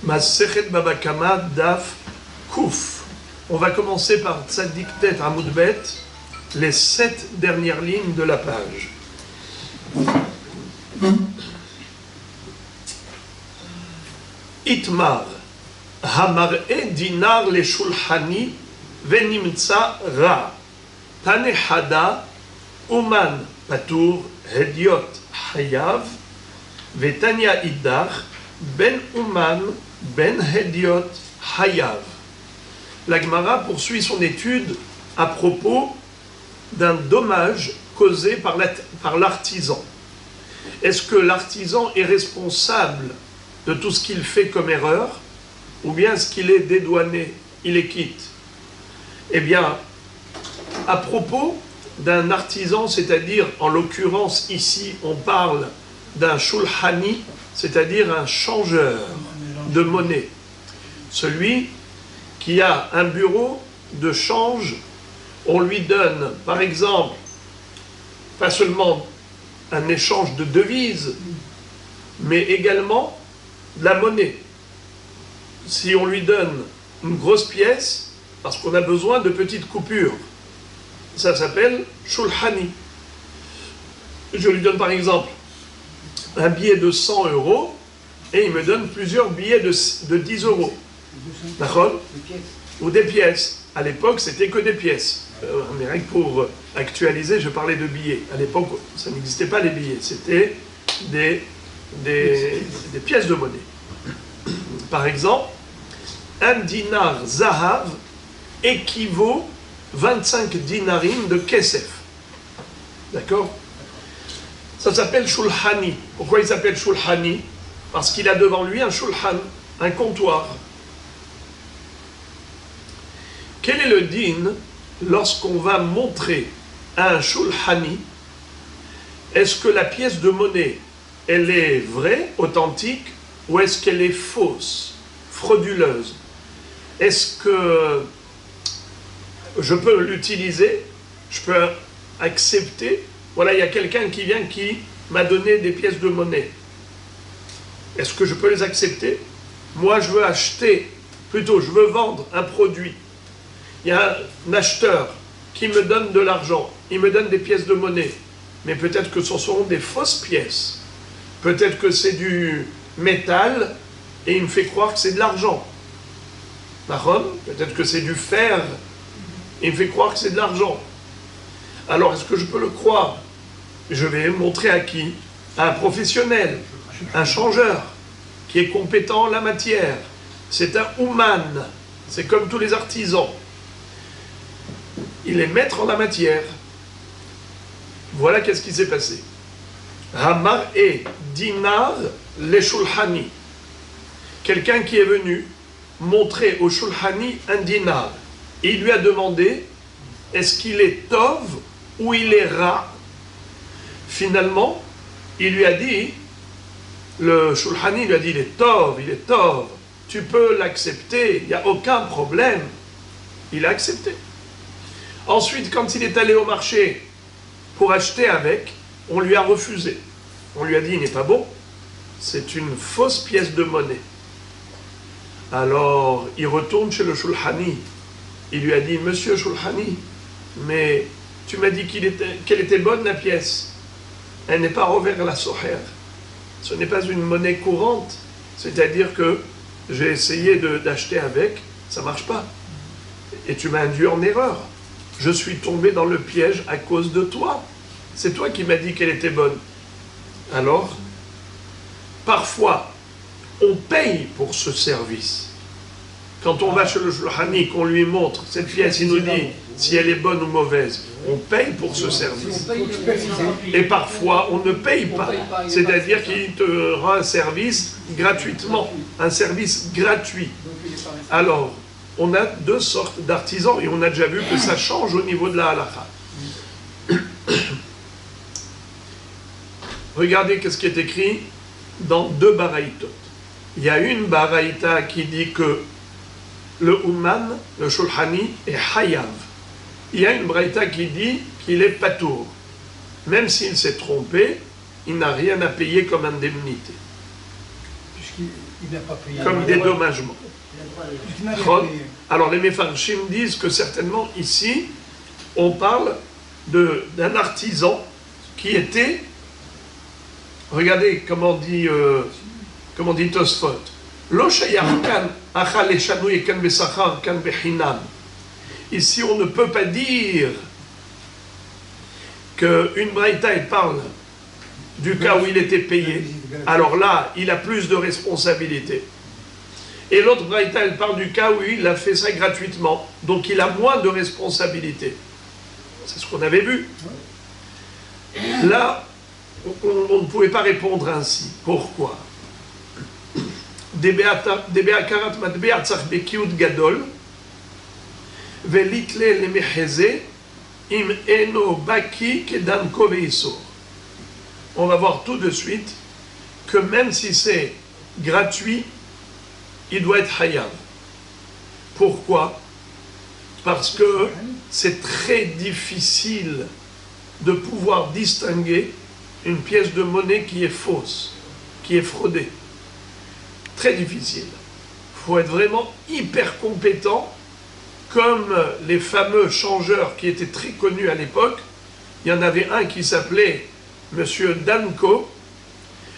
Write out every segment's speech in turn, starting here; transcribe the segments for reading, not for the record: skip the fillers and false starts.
Masechet Baba Kama Daf Kouf. On va commencer par Tzadik Tet Amoud Bet, les 7 dernières lignes de la page. Itmar Hamar'e dinar le shulhani venimtsa ra Tanehada Uman Patur Hediot Hayav Vetania Idach Ben Uman Ben Hediot Hayav. La Gemara poursuit son étude à propos d'un dommage causé par l'artisan. Est-ce que l'artisan est responsable de tout ce qu'il fait comme erreur, ou bien est-ce qu'il est dédouané, il est quitte? Eh bien, à propos d'un artisan, c'est-à-dire, en l'occurrence ici, on parle d'un shulhani, c'est-à-dire un changeur de monnaie. Celui qui a un bureau de change, on lui donne, par exemple, pas seulement un échange de devises, mais également de la monnaie. Si on lui donne une grosse pièce, parce qu'on a besoin de petites coupures, ça s'appelle shulhani. Je lui donne par exemple un billet de 100 € et il me donne plusieurs billets de 10 €. D'accord ? Ou des pièces. À l'époque, c'était que des pièces. Mais rien que pour actualiser, je parlais de billets. À l'époque, ça n'existait pas les billets. C'était des pièces de monnaie. Par exemple, un dinar zahav équivaut 25 dinarim de kesef. D'accord ? Ça s'appelle shulhani. Pourquoi il s'appelle shulhani? Parce qu'il a devant lui un shulhan, un comptoir. Quel est le din lorsqu'on va montrer à un shulhani? Est-ce que la pièce de monnaie, elle est vraie, authentique, ou est-ce qu'elle est fausse, frauduleuse? Est-ce que je peux l'utiliser? Je peux accepter? Voilà, il y a quelqu'un qui vient qui m'a donné des pièces de monnaie. Est-ce que je peux les accepter? Moi, je veux acheter, plutôt, je veux vendre un produit. Il y a un acheteur qui me donne de l'argent, il me donne des pièces de monnaie, mais peut-être que ce seront des fausses pièces. Peut-être que c'est du métal et il me fait croire que c'est de l'argent. Peut-être que c'est du fer et il me fait croire que c'est de l'argent. Alors, est-ce que je peux le croire? Je vais montrer à qui? À un professionnel, un changeur, qui est compétent en la matière. C'est un ouman, c'est comme tous les artisans. Il est maître en la matière. Voilà qu'est-ce qui s'est passé. Hamar et dinar le shulhani. Quelqu'un qui est venu montrer au shulhani un dinar. Et il lui a demandé, est-ce qu'il est tov ou il est ra? Finalement, il lui a dit, le shulhani lui a dit, il est tov, tu peux l'accepter, il n'y a aucun problème. Il a accepté. Ensuite, quand il est allé au marché pour acheter avec, on lui a refusé. On lui a dit, il n'est pas bon, c'est une fausse pièce de monnaie. Alors, il retourne chez le shulhani. Il lui a dit, monsieur shulhani, mais tu m'as dit qu'elle était bonne la pièce. Elle n'est pas revers la soher. Ce n'est pas une monnaie courante. C'est-à-dire que j'ai essayé d'acheter avec, ça ne marche pas. Et tu m'as induit en erreur. Je suis tombé dans le piège à cause de toi. C'est toi qui m'as dit qu'elle était bonne. Alors, parfois, on paye pour ce service. Quand on va chez le shulhani, qu'on lui montre cette pièce, il nous dit si elle est bonne ou mauvaise. On paye pour ce service. Et parfois, on ne paye pas. C'est-à-dire qu'il te rend un service gratuitement. Un service gratuit. Alors, on a deux sortes d'artisans et on a déjà vu que ça change au niveau de la halakha. Regardez qu'est-ce qui est écrit dans deux baraïtot. Il y a une baraïta qui dit que le Ouman, le shulhani, est hayav. Il y a une baraïta qui dit qu'il est patour. Même s'il s'est trompé, il n'a rien à payer comme indemnité. puisqu'il n'a pas payé. Comme dédommagement. Puisqu'il n'a rien payé. Alors les Mefarshim disent que certainement ici, on parle d'un artisan qui était, regardez comment dit Tosfot, Lo shayach kan achal eshanui kan besachar kan bechinam. Ici, on ne peut pas dire qu'une braïta elle parle du cas où il était payé. Alors là, il a plus de responsabilité. Et l'autre braïta, elle parle du cas où il a fait ça gratuitement. Donc il a moins de responsabilité. C'est ce qu'on avait vu. Là, on ne pouvait pas répondre ainsi. Pourquoi? Debeakarat matbeat tzach bekiut gadol velitle lemecheze im eno baki kedanko veisor. On va voir tout de suite que même si c'est gratuit, il doit être hayav. Pourquoi? Parce que c'est très difficile de pouvoir distinguer une pièce de monnaie qui est fausse, qui est fraudée. Très difficile. Il faut être vraiment hyper compétent, comme les fameux changeurs qui étaient très connus à l'époque. Il y en avait un qui s'appelait Monsieur Danko,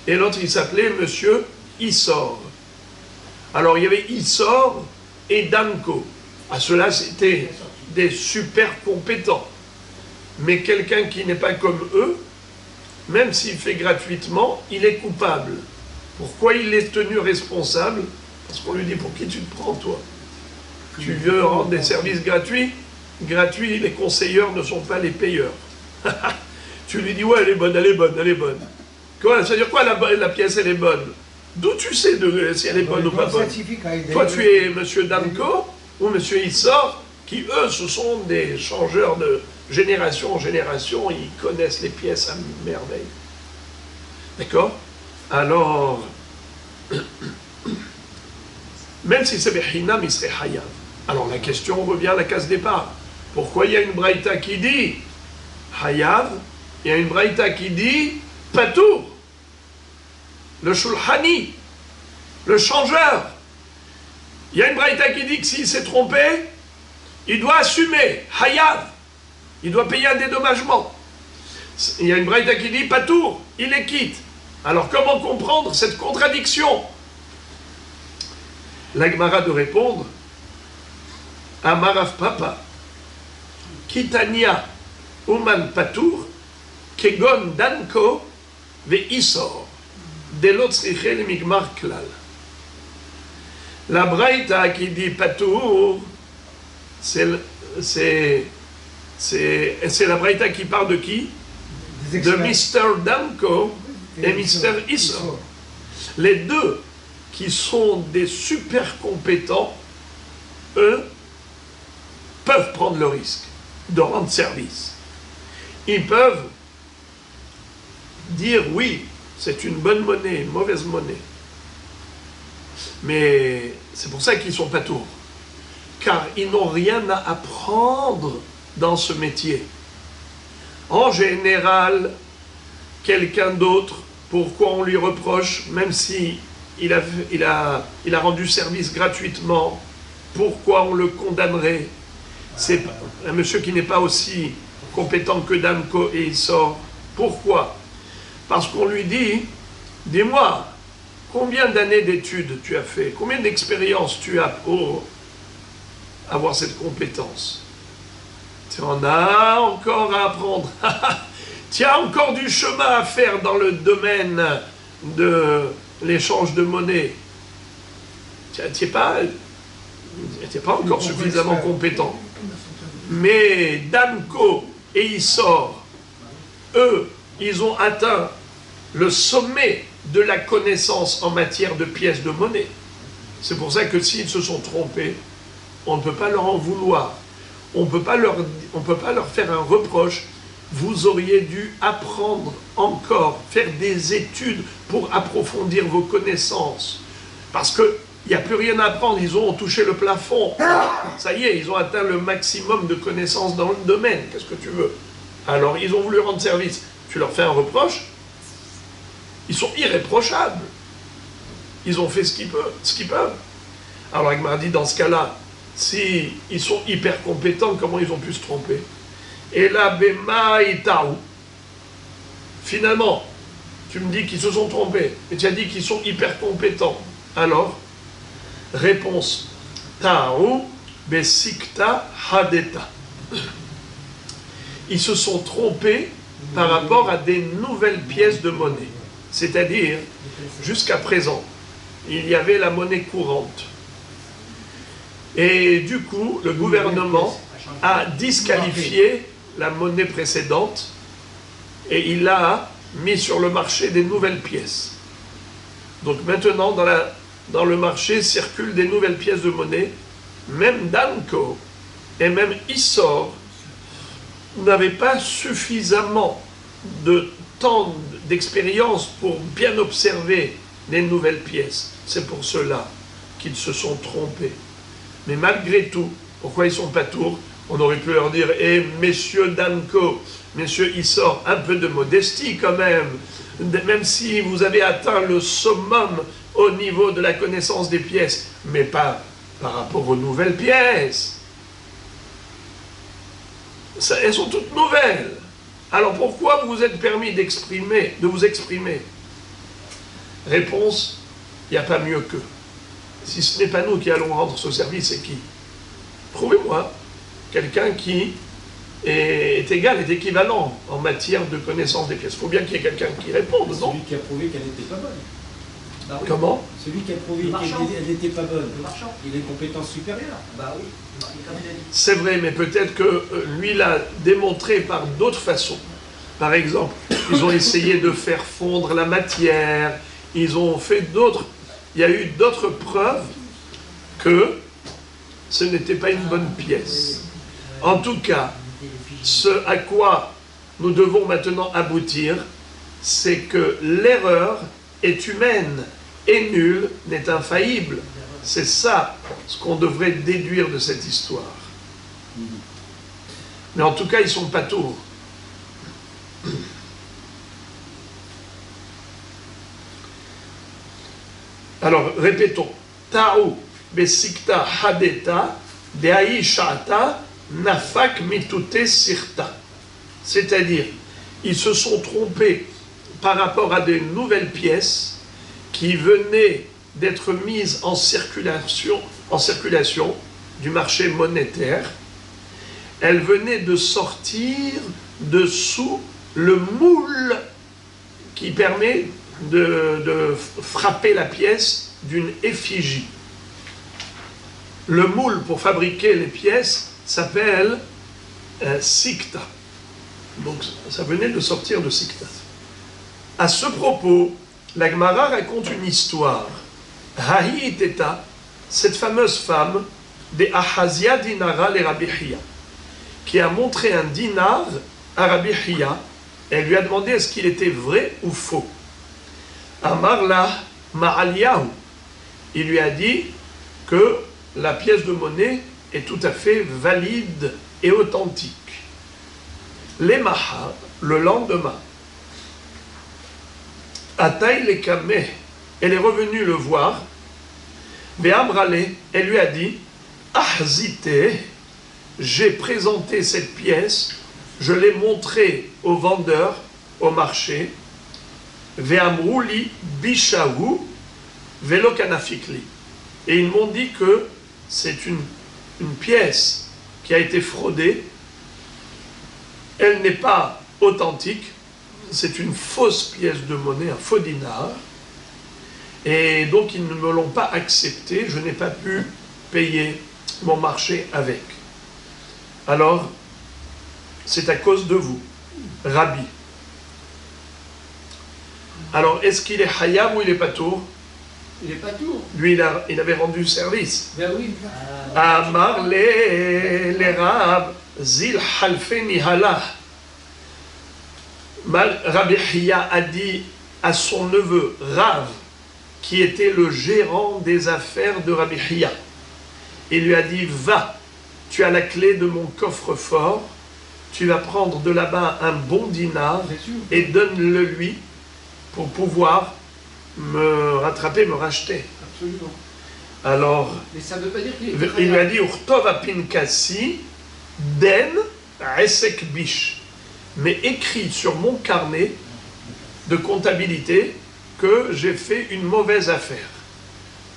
et l'autre il s'appelait Monsieur Issor. Alors il y avait Issor et Danko. À ceux-là, c'était des super compétents. Mais quelqu'un qui n'est pas comme eux, même s'il fait gratuitement, il est coupable. Pourquoi il est tenu responsable? Parce qu'on lui dit, pour qui tu te prends, toi? Tu veux rendre des services gratuits? Gratuits, les conseilleurs ne sont pas les payeurs. Tu lui dis, ouais, elle est bonne, elle est bonne, elle est bonne. Quoi, ça veut dire quoi, la pièce, elle est bonne? D'où tu sais si elle est bonne ou pas bonne? Toi, tu es Monsieur Danko ou Monsieur Issor, qui, eux, ce sont des changeurs de génération en génération, ils connaissent les pièces à merveille. D'accord? Alors, même si c'est Bechinam, il serait Hayav. Alors la question revient à la case départ. Pourquoi il y a une braïta qui dit Hayav, il y a une braïta qui dit Patour, le Shulhani, le changeur. Il y a une braïta qui dit que s'il s'est trompé, il doit assumer, Hayav, il doit payer un dédommagement. Il y a une braïta qui dit Patour, il est quitte. Alors comment comprendre cette contradiction? La Gemara de répondre Amarav Papa, Kitania Uman Patour, Kegon Danko ve Isor, Delotzriche le Migmar Klal. La braïta qui dit Patour, c'est la braïta qui parle de qui? De Mr. Danko et Mr. Issor. Les deux qui sont des super compétents, eux, peuvent prendre le risque de rendre service. Ils peuvent dire oui, c'est une bonne monnaie, une mauvaise monnaie. Mais c'est pour ça qu'ils ne sont pas tours. Car ils n'ont rien à apprendre dans ce métier. En général, quelqu'un d'autre, pourquoi on lui reproche, même si il a rendu service gratuitement, pourquoi on le condamnerait? C'est un monsieur qui n'est pas aussi compétent que Danko et il sort. Pourquoi? Parce qu'on lui dit, dis-moi, combien d'années d'études tu as fait? Combien d'expérience tu as pour avoir cette compétence? Tu en as encore à apprendre. Tu as encore du chemin à faire dans le domaine de l'échange de monnaie. Tu n'es pas encore suffisamment compétent. Mais Danko et Issor, eux, ils ont atteint le sommet de la connaissance en matière de pièces de monnaie. C'est pour ça que s'ils se sont trompés, on ne peut pas leur en vouloir. On ne peut pas leur faire un reproche. Vous auriez dû apprendre encore, faire des études pour approfondir vos connaissances. Parce qu'il n'y a plus rien à apprendre, ils ont touché le plafond. Ça y est, ils ont atteint le maximum de connaissances dans le domaine. Qu'est-ce que tu veux? Alors, ils ont voulu rendre service. Tu leur fais un reproche, ils sont irréprochables. ils ont fait ce qu'ils peuvent. Alors Agmar dit, dans ce cas-là, si ils sont hyper compétents, comment ils ont pu se tromper? Et là, Bema Itaou. Finalement, tu me dis qu'ils se sont trompés, et tu as dit qu'ils sont hyper compétents. Alors, réponse, Ta'ou Besikta Hadeta. Ils se sont trompés par rapport à des nouvelles pièces de monnaie. C'est-à-dire, jusqu'à présent, il y avait la monnaie courante. Et du coup, le gouvernement a disqualifié la monnaie précédente et il a mis sur le marché des nouvelles pièces. Donc maintenant, dans le marché circulent des nouvelles pièces de monnaie. Même Danko et même Issor n'avaient pas suffisamment de temps d'expérience pour bien observer les nouvelles pièces. C'est pour cela qu'ils se sont trompés. Mais malgré tout, pourquoi ils sont pas tours? On aurait pu leur dire, messieurs Danko, messieurs Issor, un peu de modestie quand même. Même si vous avez atteint le summum au niveau de la connaissance des pièces, mais pas par rapport aux nouvelles pièces. Elles sont toutes nouvelles. Alors pourquoi vous êtes permis de vous exprimer? Réponse, il n'y a pas mieux qu'eux. Si ce n'est pas nous qui allons rendre ce service, c'est qui? Prouvez-moi quelqu'un qui est égal, est équivalent en matière de connaissance des pièces. Il faut bien qu'il y ait quelqu'un qui réponde, non? Celui qui a prouvé qu'elle n'était pas bonne. Bah oui. Comment? Celui qui a prouvé qu'elle n'était pas bonne. Le marchand. Il a une compétence supérieure. Bah oui, comme il a dit. C'est vrai, mais peut-être que lui l'a démontré par d'autres façons. Par exemple, ils ont essayé de faire fondre la matière, ils ont fait d'autres... Il y a eu d'autres preuves que ce n'était pas une bonne pièce. En tout cas, ce à quoi nous devons maintenant aboutir, c'est que l'erreur est humaine et nul n'est infaillible. C'est ça ce qu'on devrait déduire de cette histoire. Mais en tout cas, ils ne sont pas tours. Alors, répétons. Ta'ou besikta hadeta de'aï sha'ata nafak mitute sirta. C'est-à-dire, ils se sont trompés par rapport à des nouvelles pièces qui venaient d'être mises en circulation du marché monétaire. Elles venaient de sortir de sous le moule qui permet de frapper la pièce d'une effigie. Le moule pour fabriquer les pièces s'appelle sikta. Donc ça venait de sortir de sikta. À ce propos, la Gemara raconte une histoire. Hahi Teta, cette fameuse femme des Ahazia dinara les Rabbi Hiya, qui a montré un dinar à Rabbi Hiya, et elle lui a demandé est-ce qu'il était vrai ou faux. Amarla Ma'aliyahu, il lui a dit que la pièce de monnaie est tout à fait valide et authentique. Les Maha, le lendemain, Ataï le Kameh, elle est revenue le voir, Be'amrale, elle lui a dit Ahzite, j'ai présenté cette pièce, je l'ai montrée au vendeur, au marché, Ve'amrouli bishahu velo kanafikli. Et ils m'ont dit que c'est une pièce qui a été fraudée, elle n'est pas authentique, c'est une fausse pièce de monnaie, un faux dinar, et donc ils ne me l'ont pas accepté, je n'ai pas pu payer mon marché avec. Alors, c'est à cause de vous, Rabbi. Alors, est-ce qu'il est hayam ou il est patour? Il n'est pas tout. Lui, il avait rendu service. Ben oui. Amar le Rab zil halfeni halah. Rabbi Hiya a dit à son neveu Rav, qui était le gérant des affaires de Rabbi Hiya, il lui a dit va, tu as la clé de mon coffre-fort, tu vas prendre de là-bas un bon dinar et donne-le lui pour pouvoir me rattraper, me racheter. Absolument. Alors, Mais ça ne veut pas dire qu'il est il lui a dit Urtov apinkasi den esek bish. Mais écrit sur mon carnet de comptabilité que j'ai fait une mauvaise affaire.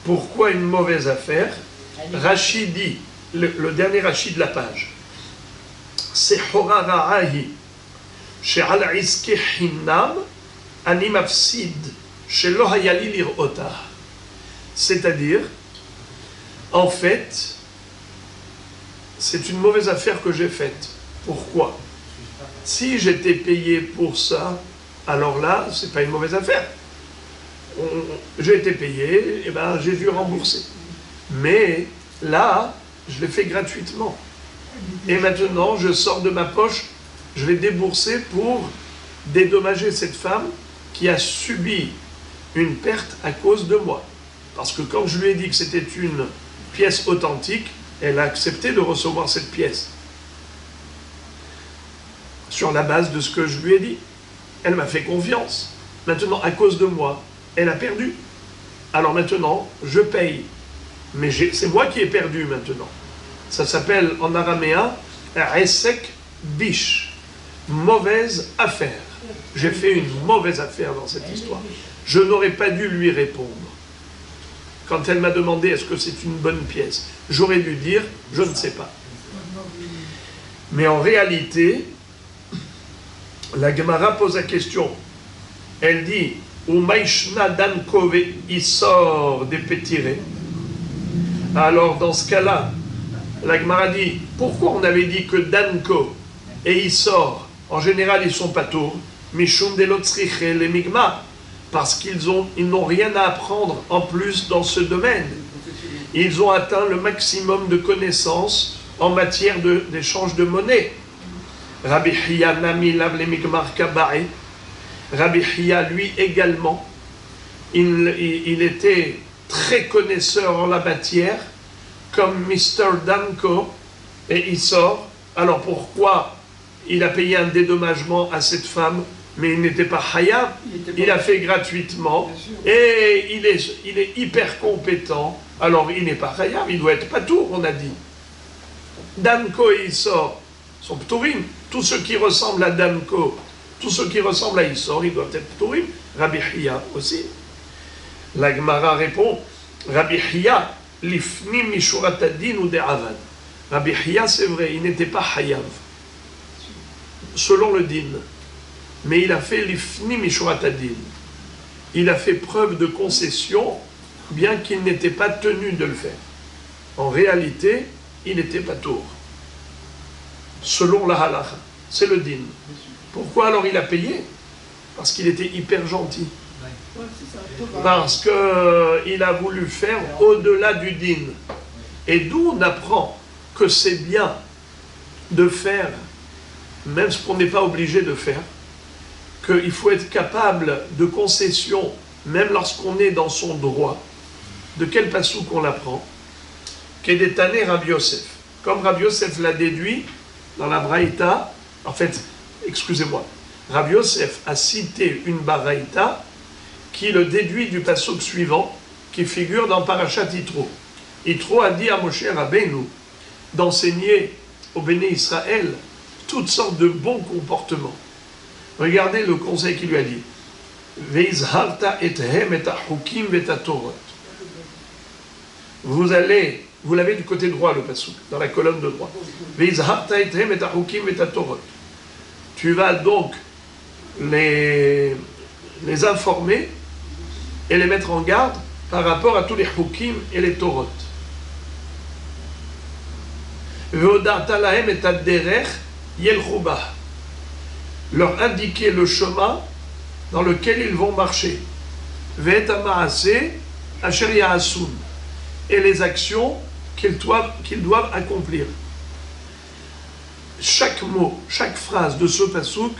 Pourquoi une mauvaise affaire? Rachid dit, le dernier Rachid de la page, c'est Horara'ahi, she'al iski hinam, ani mafsid, she'lo hayali lir'ota. C'est-à-dire, en fait, c'est une mauvaise affaire que j'ai faite. Pourquoi? Si j'étais payé pour ça, alors là, c'est pas une mauvaise affaire. J'ai été payé, et ben j'ai dû rembourser. Mais là, je l'ai fait gratuitement. Et maintenant, je sors de ma poche, je vais débourser pour dédommager cette femme qui a subi une perte à cause de moi. Parce que quand je lui ai dit que c'était une pièce authentique, elle a accepté de recevoir cette pièce. Sur la base de ce que je lui ai dit. Elle m'a fait confiance. Maintenant, à cause de moi, elle a perdu. Alors maintenant, je paye. Mais c'est moi qui ai perdu maintenant. Ça s'appelle en araméen Esek Bish. Mauvaise affaire. J'ai fait une mauvaise affaire dans cette histoire. Je n'aurais pas dû lui répondre. Quand elle m'a demandé est-ce que c'est une bonne pièce, j'aurais dû dire je ne sais pas. Mais en réalité, la Gemara pose la question. Elle dit Umaishna Dankove, il sort des pétirés. Alors dans ce cas-là, la Gemara dit pourquoi on avait dit que Danko et il sort, en général ils sont pas tours, Mishum Delotzriche les Migma, parce qu'ils n'ont rien à apprendre en plus dans ce domaine. Ils ont atteint le maximum de connaissances en matière d'échange de monnaie. Rabbi Hiya Nami Lav le Migmar Kabae. Rabbi Hiya, lui également, il était très connaisseur en la matière, comme Mr. Danko, et il sort. Alors pourquoi il a payé un dédommagement à cette femme, mais il n'était pas Hayab, il a fait gratuitement, et il est hyper compétent, alors il n'est pas Hayab, il doit être Patour, on a dit. Danko et Issor sont Ptourim. Tous ceux qui ressemblent à Danko, tous ceux qui ressemblent à Issor, ils doivent être Ptourim. Rabbi Hiya aussi. La Gemara répond, Rabbi Hiya, l'ifni mishurat adin ou de'avad. Rabbi Hiya, c'est vrai, il n'était pas Hayav, selon le din. Mais il a fait l'ifni mishurat adin. Il a fait preuve de concession, bien qu'il n'était pas tenu de le faire. En réalité, il n'était pas tour. Selon la halacha, c'est le din. Pourquoi alors il a payé? Parce qu'il était hyper gentil. Parce qu'il a voulu faire au-delà du din. Et d'où on apprend que c'est bien de faire, même ce qu'on n'est pas obligé de faire, qu'il faut être capable de concession, même lorsqu'on est dans son droit. De quel passouk on l'apprend? Kedetane Rabbi Yosef. Comme Rabbi Yosef l'a déduit dans la Braïta, en fait, excusez-moi, Rabbi Yosef a cité une Baraïta qui le déduit du passouk suivant, qui figure dans Parashat Yitro. Yitro a dit à Moshe Rabbeinu d'enseigner au Béné Israël toutes sortes de bons comportements. Regardez le conseil qu'il lui a dit. Veizharta ethem et achukim vetatorot. Vous l'avez du côté droit le passouk, dans la colonne de droite. Veizharta ethem et achukim vetatorot. Tu vas donc les informer et les mettre en garde par rapport à tous les hukim et les torot. Veodarta lahem et adderech yelchubah. Leur indiquer le chemin dans lequel ils vont marcher. Ve'et ha'ma'aseh asher ya'asun. Et les actions qu'ils doivent accomplir. Chaque mot, chaque phrase de ce passouk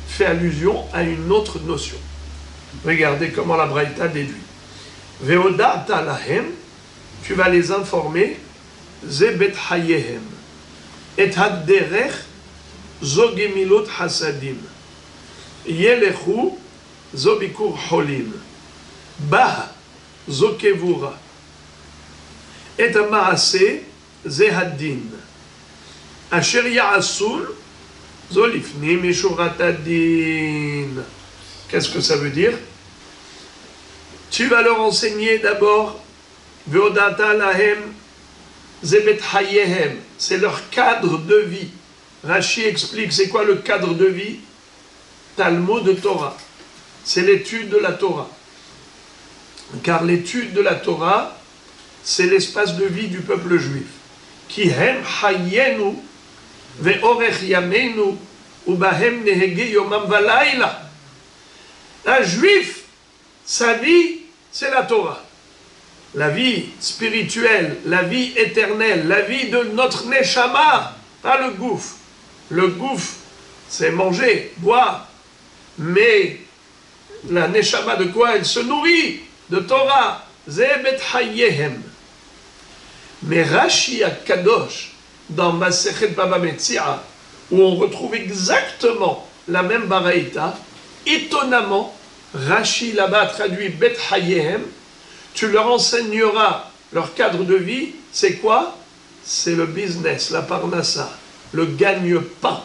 fait allusion à une autre notion. Regardez comment la Braïta déduit. Ve'oda'ta lahem, tu vas les informer, ze bet hayehem, et hadderech zo gemilot hasadim, yelechu zo bikur holim, Bah, zokevura. Et amaase, zehadin. Asher ya'asun, zolifni mishuratadin. Qu'est-ce que ça veut dire? Tu vas leur enseigner d'abord, veodata lahem, zebet hayehem. C'est leur cadre de vie. Rashi explique c'est quoi le cadre de vie? Talmud de Torah. C'est l'étude de la Torah. Car l'étude de la Torah, c'est l'espace de vie du peuple juif. Ki hem hayenu ve'orech yamenu ubahem nehege yomam valayla. Un juif, sa vie, c'est la Torah. La vie spirituelle, la vie éternelle, la vie de notre neshama, pas le gouffre. Le gouffre, c'est manger, boire. Mais la neshama de quoi elle se nourrit? De Torah. Zebet hayehem. Mais Rashi Kadosh, dans Masechet Baba Metzia, où on retrouve exactement la même baraïta, étonnamment, Rashi là-bas traduit Bet Hayehem, tu leur enseigneras leur cadre de vie, c'est quoi? C'est le business, la parnassa, le gagne-pain.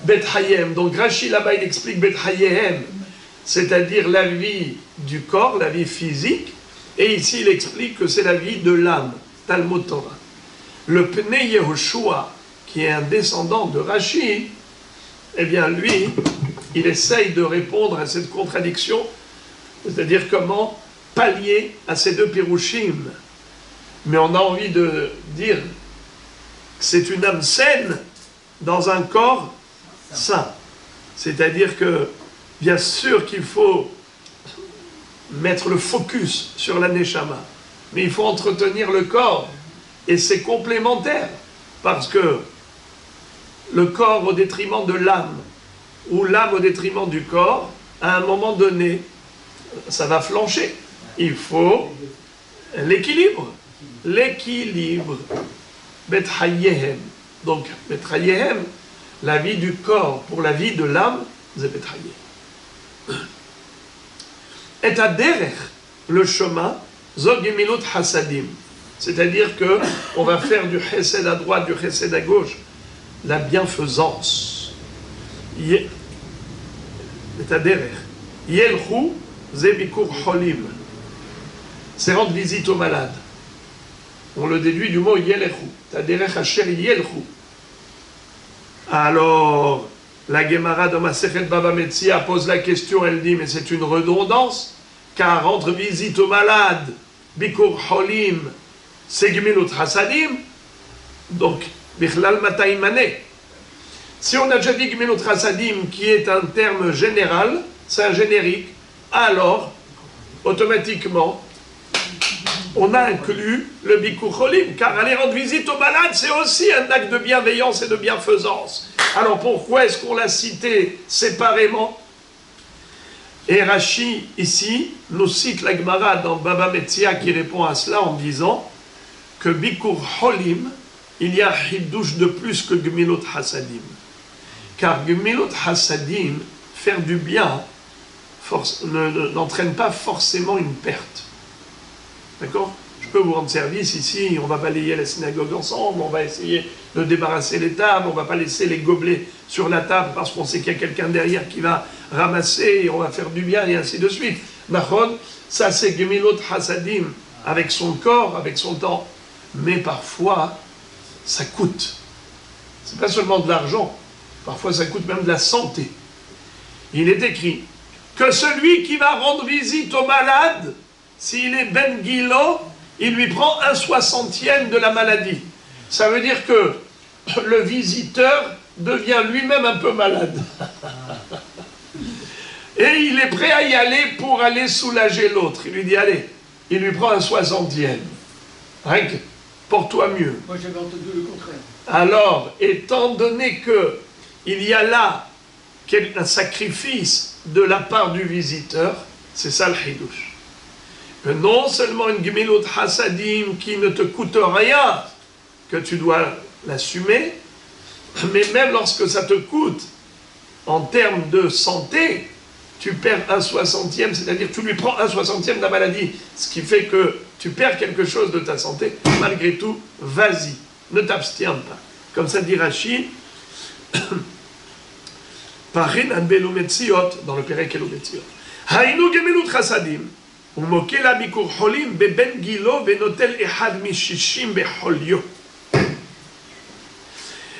Bet Hayehem, donc Rashi là-bas il explique Bet Hayehem, c'est-à-dire la vie du corps, la vie physique, et ici il explique que c'est la vie de l'âme, Talmud Torah. Le Pnei Yehoshua, qui est un descendant de Rashi, eh bien lui, il essaye de répondre à cette contradiction, c'est-à-dire comment pallier à ces deux pirouchim. Mais on a envie de dire que c'est une âme saine dans un corps sain. C'est-à-dire que, bien sûr qu'il faut mettre le focus sur la neshama, mais il faut entretenir le corps, et c'est complémentaire, parce que le corps au détriment de l'âme, ou l'âme au détriment du corps, à un moment donné, ça va flancher. Il faut l'équilibre. L'équilibre. Bet hayehem. Donc, bet hayehem, la vie du corps pour la vie de l'âme, c'est bet hayehem. Et à derech, le chemin, zog gemilut hasadim. C'est-à-dire que on va faire du chesed à droite, du chesed à gauche, la bienfaisance. Yelchou zebikur cholim. C'est rendre visite aux malades. On le déduit du mot yelchou. Taderech asher yelchou. Alors, la Gemara dans Masechet Baba Metzia pose la question, elle dit, mais c'est une redondance, car rendre visite aux malades, bikur cholim, c'est gemilut hasadim, donc, bichlal mataimane. Si on a déjà dit Gemilut Hasadim, qui est un terme général, c'est un générique, alors, automatiquement, on a inclus le Bikur Cholim, car aller rendre visite aux malades, c'est aussi un acte de bienveillance et de bienfaisance. Alors pourquoi est-ce qu'on l'a cité séparément? Et Rashi, ici, nous cite la Gemara dans Baba Metzia qui répond à cela en disant que Bikur Cholim, il y a un hidouche de plus que Gemilut Hasadim. Car Gemilut Hasadim, faire du bien, n'entraîne pas forcément une perte. D'accord? Je peux vous rendre service ici, on va balayer la synagogue ensemble, on va essayer de débarrasser les tables, on ne va pas laisser les gobelets sur la table parce qu'on sait qu'il y a quelqu'un derrière qui va ramasser et on va faire du bien et ainsi de suite. Nachon, ça c'est Gemilut Hasadim, avec son corps, avec son temps. Mais parfois, ça coûte. C'est pas seulement de l'argent. Parfois, ça coûte même de la santé. Il est écrit que celui qui va rendre visite aux malades, s'il est Ben Gilo, il lui prend 1/60 de la maladie. Ça veut dire que le visiteur devient lui-même un peu malade. Et il est prêt à y aller pour aller soulager l'autre. Il lui dit, allez, il lui prend 1/60. Rien que, porte-toi mieux. Moi, j'avais entendu le contraire. Alors, étant donné que il y a là un sacrifice de la part du visiteur, c'est ça le hidouche. Que non seulement une Gemilut Hasadim qui ne te coûte rien, que tu dois l'assumer, mais même lorsque ça te coûte en termes de santé, tu perds 1/60, c'est-à-dire tu lui prends 1/60 de la maladie, ce qui fait que tu perds quelque chose de ta santé, malgré tout, vas-y, ne t'abstiens pas. Comme ça dit Rashi, Parin Anbelu Metziot, dans le Perek Elu Metziot. Hainu Gemilut Chasadim, Umokela Bikur Holim, Beben Gilo, Benotel Ehad Mishishim Beholio.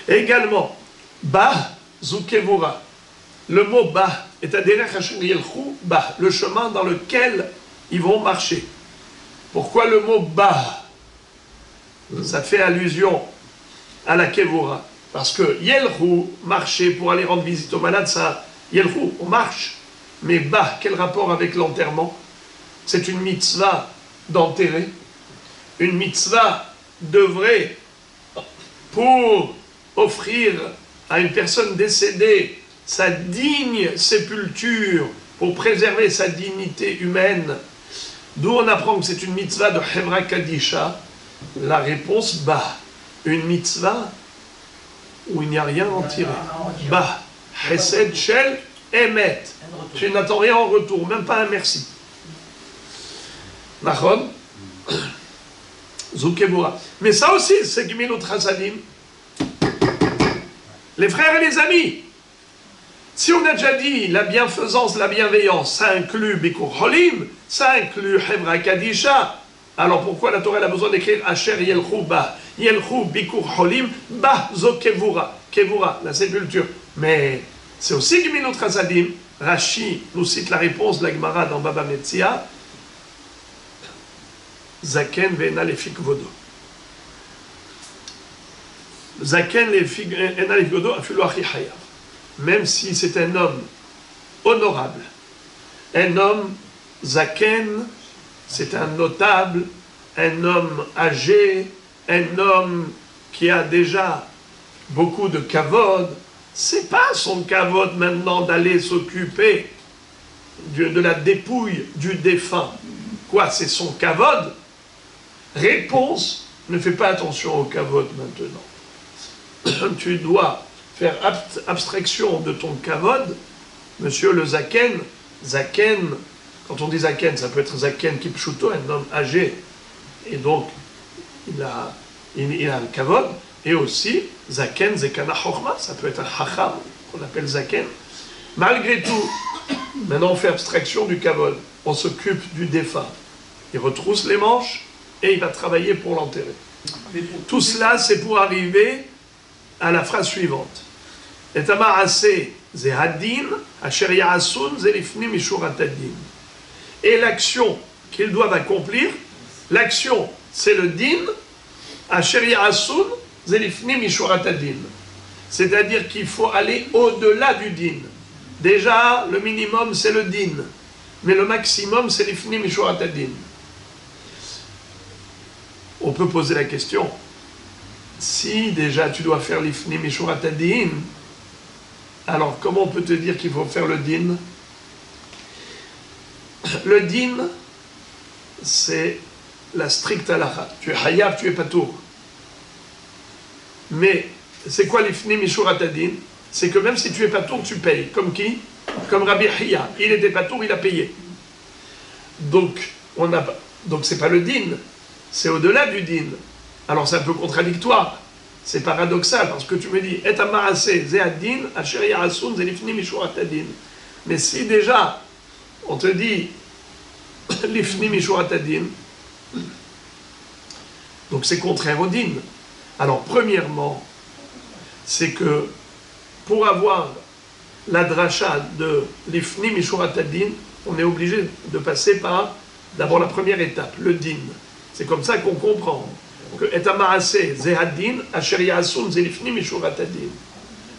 Également, Bah Zukevura. Le mot Bah est à Derech Hashem Yelchou, Bah, le chemin dans lequel ils vont marcher. Pourquoi le mot Bah? Ça fait allusion à la Kevura. Parce que Yelchou, marcher pour aller rendre visite aux malades, ça, Yelchou, on marche. Mais Bah, quel rapport avec l'enterrement? C'est une mitzvah d'enterrer. Une mitzvah d'œuvrer pour offrir à une personne décédée sa digne sépulture, pour préserver sa dignité humaine. D'où on apprend que c'est une mitzvah de Hevra Kadisha. La réponse, bah, une mitzvah où il n'y a rien à en tirer. Bah, Chesed Shel Emet. Tu n'attends rien en retour, même pas un merci. Nachon Zukebura. Mais ça aussi, c'est Gemilut Chasadim. Les frères et les amis, si on a déjà dit la bienfaisance, la bienveillance, ça inclut Bikur Holim, ça inclut Hevra Kadisha, alors pourquoi la Torah a besoin d'écrire Asher Yelchou Bah, Yelchou Bikur Holim, Bah Zo Kevura, Kevura, la sépulture. Mais c'est aussi Gemilut Chasadim. Rashi nous cite la réponse de la Gemara dans Baba Metzia, Zaken ve'ena lefik vodo. Zaken ve'ena lefik vodo afilu achi hayav. Même si c'est un homme honorable, un homme Zaken, c'est un notable, un homme âgé, un homme qui a déjà beaucoup de kavod, c'est pas son kavod maintenant d'aller s'occuper de la dépouille du défunt. Quoi, c'est son kavod? Réponse, ne fais pas attention au kavod maintenant. Tu dois faire abstraction de ton kavod, monsieur le zaken. Zaken, quand on dit zaken, ça peut être zaken kipshuto, un homme âgé, et donc il a le kavod, et aussi zaken zekana chokma, ça peut être un chacham, qu'on appelle zaken. Malgré tout, maintenant on fait abstraction du kavod, on s'occupe du défunt. Il retrousse les manches, et il va travailler pour l'enterrer. Tout cela, c'est pour arriver à la phrase suivante. Et l'action qu'ils doivent accomplir, l'action, c'est le din, c'est-à-dire qu'il faut aller au-delà du din. Déjà, le minimum, c'est le din, mais le maximum, c'est l'ifnim mishurat din. On peut poser la question, si déjà tu dois faire l'ifnim mishurat din, alors comment on peut te dire qu'il faut faire le din? Le din, c'est la stricte halakha. Tu es hayab, tu es patour. Mais c'est quoi l'ifnim mishurat din? C'est que même si tu es patour, tu payes. Comme qui? Comme Rabbi Hiya. Il était patour, il a payé. Donc c'est pas le din. C'est au-delà du din. Alors c'est un peu contradictoire, c'est paradoxal, parce que tu me dis, et amarasé, zéadin, asher ya'asun, zélifni mishurat adin. Mais si déjà, on te dit, lifni mishurat adin, donc c'est contraire au din. Alors premièrement, c'est que pour avoir la dracha de lifni mishurat adin, on est obligé de passer par d'abord la première étape, le din. C'est comme ça qu'on comprend que etamarassé zehadin asher ya'asun zelifni mishurat adin.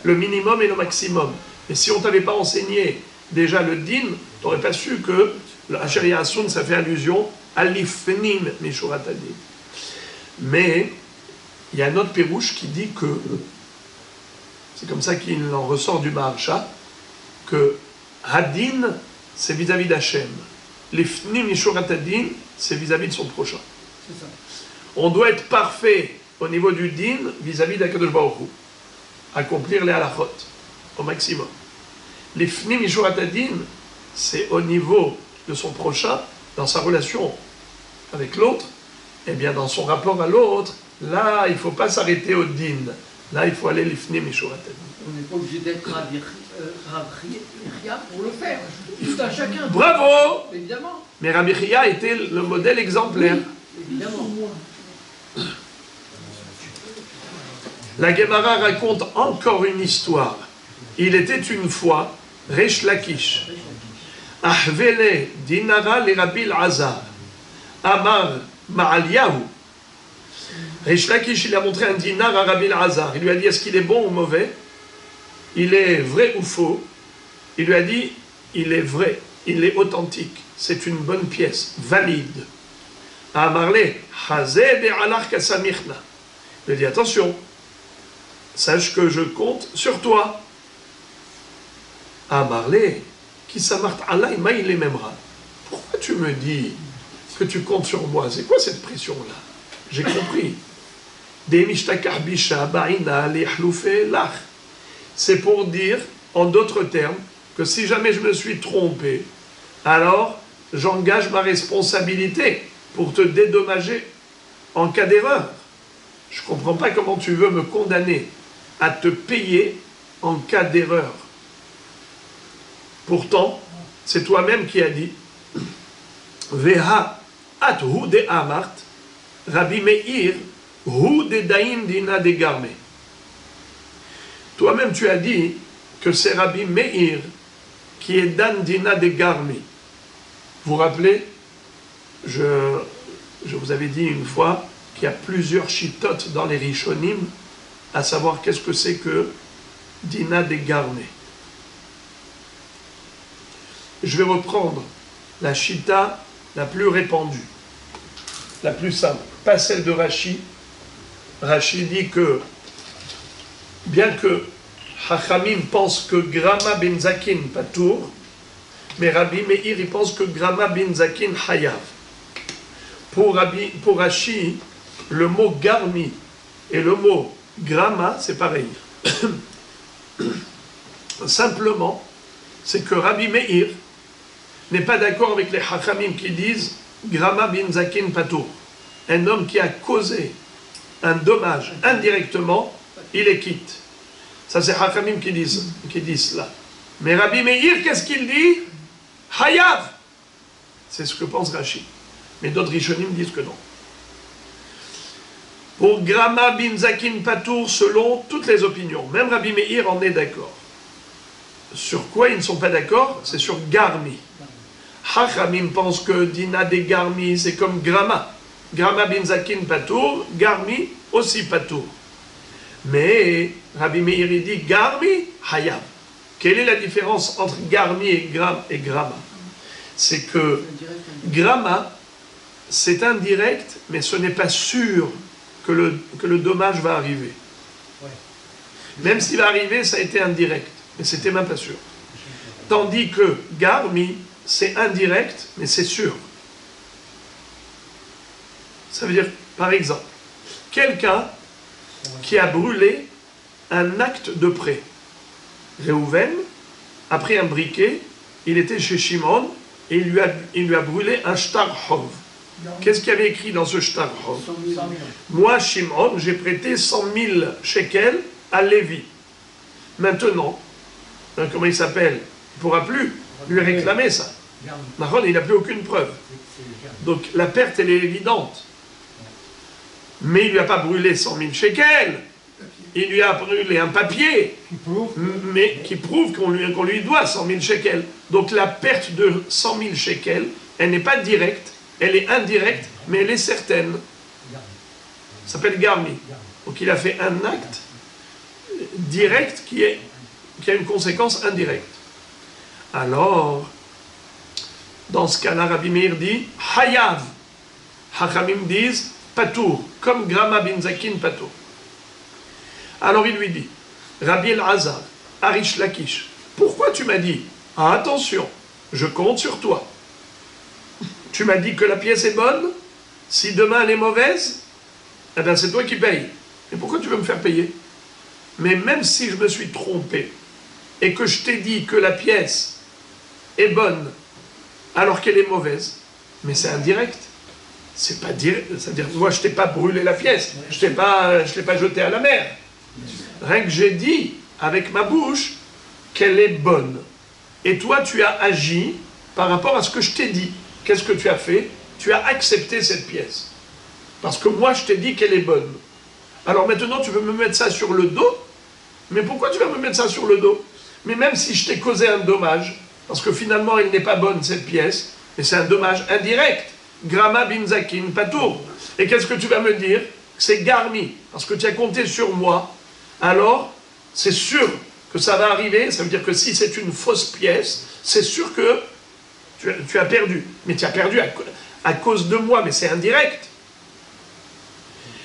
Le minimum et le maximum. Et si on t'avait pas enseigné déjà le din, tu n'aurais pas su que le asher ya'asun, ça fait allusion à l'ifnim mishurat adin. Mais il y a un autre pérouche qui dit que c'est comme ça qu'il en ressort du Maharsha, que hadin, c'est vis-à-vis d'Hachem. L'ifnim mishurat adin, c'est vis-à-vis de son prochain. C'est ça. On doit être parfait au niveau du din vis-à-vis d'Akadosh Baruch Hu. Accomplir les halachot au maximum. L'ifnim mishurat adin, c'est au niveau de son prochain, dans sa relation avec l'autre, eh bien dans son rapport à l'autre, là, il ne faut pas s'arrêter au din. Là, il faut aller l'ifni mishoraten. On n'est pas obligé d'être Rav Yeria pour le faire. Tout à chacun. Bravo! Évidemment. Mais Rabbi Chia était le modèle exemplaire. Évidemment. La Gemara raconte encore une histoire. Il était une fois Resh Lakish. Ahvele dinara le Rabbi Azar. Amar Ma'aliyahu. Resh Lakish, il a montré un dinar à Rabbi Azar. Il lui a dit, est-ce qu'il est bon ou mauvais? Il est vrai ou faux? Il lui a dit, il est vrai, il est authentique. C'est une bonne pièce, valide. Amarle, Hazeh be'alar kasamichna. Il lui a dit, attention, sache que je compte sur toi. Amarle, qui samart alay maïle memra. Pourquoi tu me dis que tu comptes sur moi? C'est quoi cette pression-là? J'ai compris. C'est pour dire, en d'autres termes, que si jamais je me suis trompé, alors j'engage ma responsabilité pour te dédommager en cas d'erreur. Je ne comprends pas comment tu veux me condamner à te payer en cas d'erreur. Pourtant, c'est toi-même qui as dit Veha at hu de amart Rabbi Meir hu de dain dina de garme. Toi-même tu as dit que c'est Rabbi Meir qui est dan dina de garme. Vous vous rappelez, je vous avais dit une fois qu'il y a plusieurs chitotes dans les Rishonim, à savoir qu'est-ce que c'est que dina de garme. Je vais reprendre la chita la plus répandue, la plus simple, pas celle de Rashi. Rashi dit que, bien que Hachamim pense que Grama ben Zakin patour, mais Rabbi Meir il pense que Grama ben Zakin hayav. Pour Rashi, le mot garmi et le mot Grama, c'est pareil. Simplement, c'est que Rabbi Meir n'est pas d'accord avec les Hachamim qui disent Grama bin Zakin Patour. Un homme qui a causé un dommage indirectement, il est quitte. Ça, c'est Hachamim qui disent cela. Mais Rabbi Meir, qu'est-ce qu'il dit? Hayav. C'est ce que pense Rashi. Mais d'autres Rishonim disent que non. Pour Grama bin Zakin Patour, selon toutes les opinions, même Rabbi Meir en est d'accord. Sur quoi ils ne sont pas d'accord? C'est sur Garmi. Hachamim pense que Dina de Garmi, c'est comme Grama. Grama bin Zakin Patour, Garmi aussi Patour. Mais Rabbi Meir dit Garmi, Hayav. Quelle est la différence entre Garmi et Grama? C'est que Grama, c'est indirect, mais ce n'est pas sûr que le dommage va arriver. Même s'il va arriver, ça a été indirect, mais c'était même pas sûr. Tandis que Garmi, c'est indirect, mais c'est sûr. Ça veut dire, par exemple, quelqu'un qui a brûlé un acte de prêt. Réhouven a pris un briquet, il était chez Shimon, et il lui a brûlé un shtar hov. Qu'est-ce qu'il y avait écrit dans ce shtar hov? Moi, Shimon, j'ai prêté 100 000 shekels à Lévi. Maintenant, comment il s'appelle? Il ne pourra plus lui réclamer ça. Il n'a plus aucune preuve. Donc la perte, elle est évidente. Mais il ne lui a pas brûlé 100 000 shekels. Il lui a brûlé un papier qui prouve qu'on lui doit 100 000 shekels. Donc la perte de 100 000 shekels, elle n'est pas directe, elle est indirecte, mais elle est certaine. Ça s'appelle Garmi. Donc il a fait un acte direct qui a une conséquence indirecte. Alors, dans ce cas-là, Rabbi Meir dit Hayav. Hachamim disent Patour, comme Grama bin Zakin Patour. Alors il lui dit Rabbi El-Azar, Arish Lakish, pourquoi tu m'as dit attention, je compte sur toi. Tu m'as dit que la pièce est bonne, si demain elle est mauvaise, eh bien c'est toi qui payes. Et pourquoi tu veux me faire payer? Mais même si je me suis trompé et que je t'ai dit que la pièce est bonne alors qu'elle est mauvaise, mais c'est indirect. C'est pas dire, c'est-à-dire moi je t'ai pas brûlé la pièce, je l'ai pas jetée à la mer. Rien que j'ai dit avec ma bouche qu'elle est bonne. Et toi tu as agi par rapport à ce que je t'ai dit. Qu'est-ce que tu as fait? Tu as accepté cette pièce. Parce que moi je t'ai dit qu'elle est bonne. Alors maintenant tu veux me mettre ça sur le dos? Mais pourquoi tu vas me mettre ça sur le dos? Mais même si je t'ai causé un dommage, parce que finalement elle n'est pas bonne cette pièce, et c'est un dommage indirect. Grama binzakin patour. Et qu'est-ce que tu vas me dire? C'est garmi, parce que tu as compté sur moi. Alors, c'est sûr que ça va arriver. Ça veut dire que si c'est une fausse pièce, c'est sûr que tu as perdu. Mais tu as perdu à cause de moi, mais c'est indirect.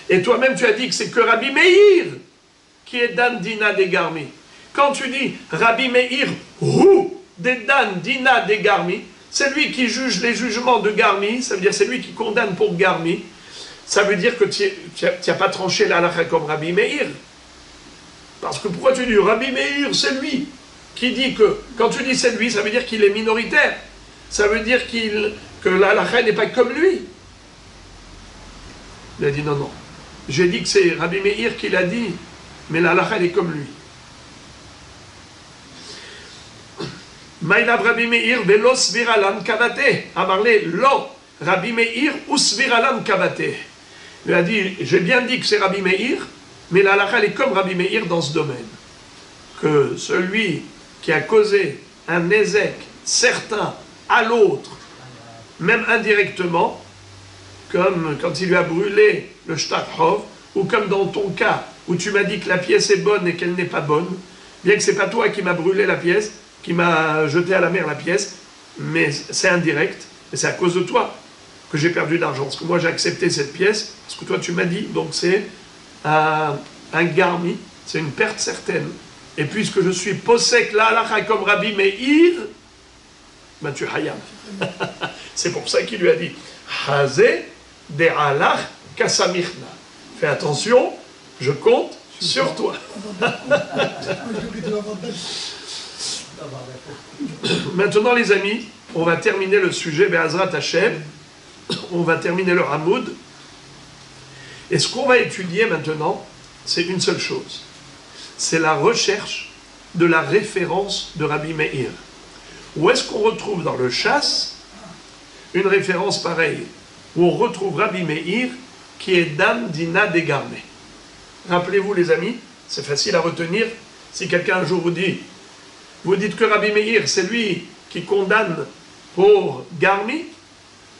Et toi-même, tu as dit que c'est que Rabbi Meir qui est Dan Dina des Garmi. Quand tu dis Rabbi Meir, ou des Dan Dina des Garmi, c'est lui qui juge les jugements de Garmi, ça veut dire c'est lui qui condamne pour Garmi. Ça veut dire que tu n'as pas tranché la halakha comme Rabbi Meir. Parce que pourquoi tu dis Rabbi Meir, c'est lui qui dit que, quand tu dis c'est lui, ça veut dire qu'il est minoritaire. Ça veut dire que la halakha n'est pas comme lui. Il a dit non, non. J'ai dit que c'est Rabbi Meir qui l'a dit, mais la halakha est comme lui. Maïlav Rabbi Meir velo sviralan kavate. Amarle lo Rabbi Meir ou sviralan kavate. Il a dit, j'ai bien dit que c'est Rabbi Meir, mais la halakha est comme Rabbi Meir dans ce domaine. Que celui qui a causé un ézek certain à l'autre, même indirectement, comme quand il lui a brûlé le shtakhov, ou comme dans ton cas, où tu m'as dit que la pièce est bonne et qu'elle n'est pas bonne, bien que ce n'est pas toi qui m'as brûlé la pièce, qui m'a jeté à la mer la pièce, mais c'est indirect, et c'est à cause de toi que j'ai perdu de l'argent. Parce que moi j'ai accepté cette pièce, parce que toi tu m'as dit, donc c'est un garmi, c'est une perte certaine. Et puisque je suis posek la halakha comme Rabbi Meir, ben tu hayam. C'est pour ça qu'il lui a dit, Hazé de halach kasamichna. Fais attention, je compte sur toi. Maintenant les amis, on va terminer le sujet Be'azrat Hashem, on va terminer le Hamoud, et ce qu'on va étudier maintenant, c'est une seule chose, c'est la recherche de la référence de Rabbi Meir. Où est-ce qu'on retrouve dans le Chasse une référence pareille, où on retrouve Rabbi Meir qui est Dan Dina Degarme. Rappelez-vous les amis, c'est facile à retenir, si quelqu'un un jour vous dites que Rabbi Meir, c'est lui qui condamne pour Garmi.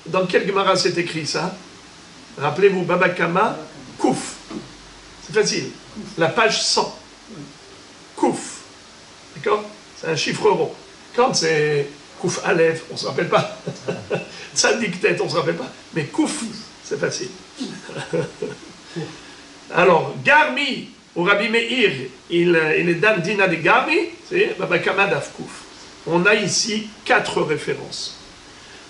Dans quel Gemara c'est écrit ça? Rappelez-vous, Baba Kama, Kouf. C'est facile. La page 100. Kouf. D'accord? C'est un chiffre rond. Quand c'est Kouf Aleph, on ne se rappelle pas. Tzadik Tet, on ne se rappelle pas. Mais Kouf, c'est facile. Alors, Garmi, au Rabbi Meir, il est Dan Dina de Garmi, c'est Baba Kama Dafkouf. On a ici 4 références.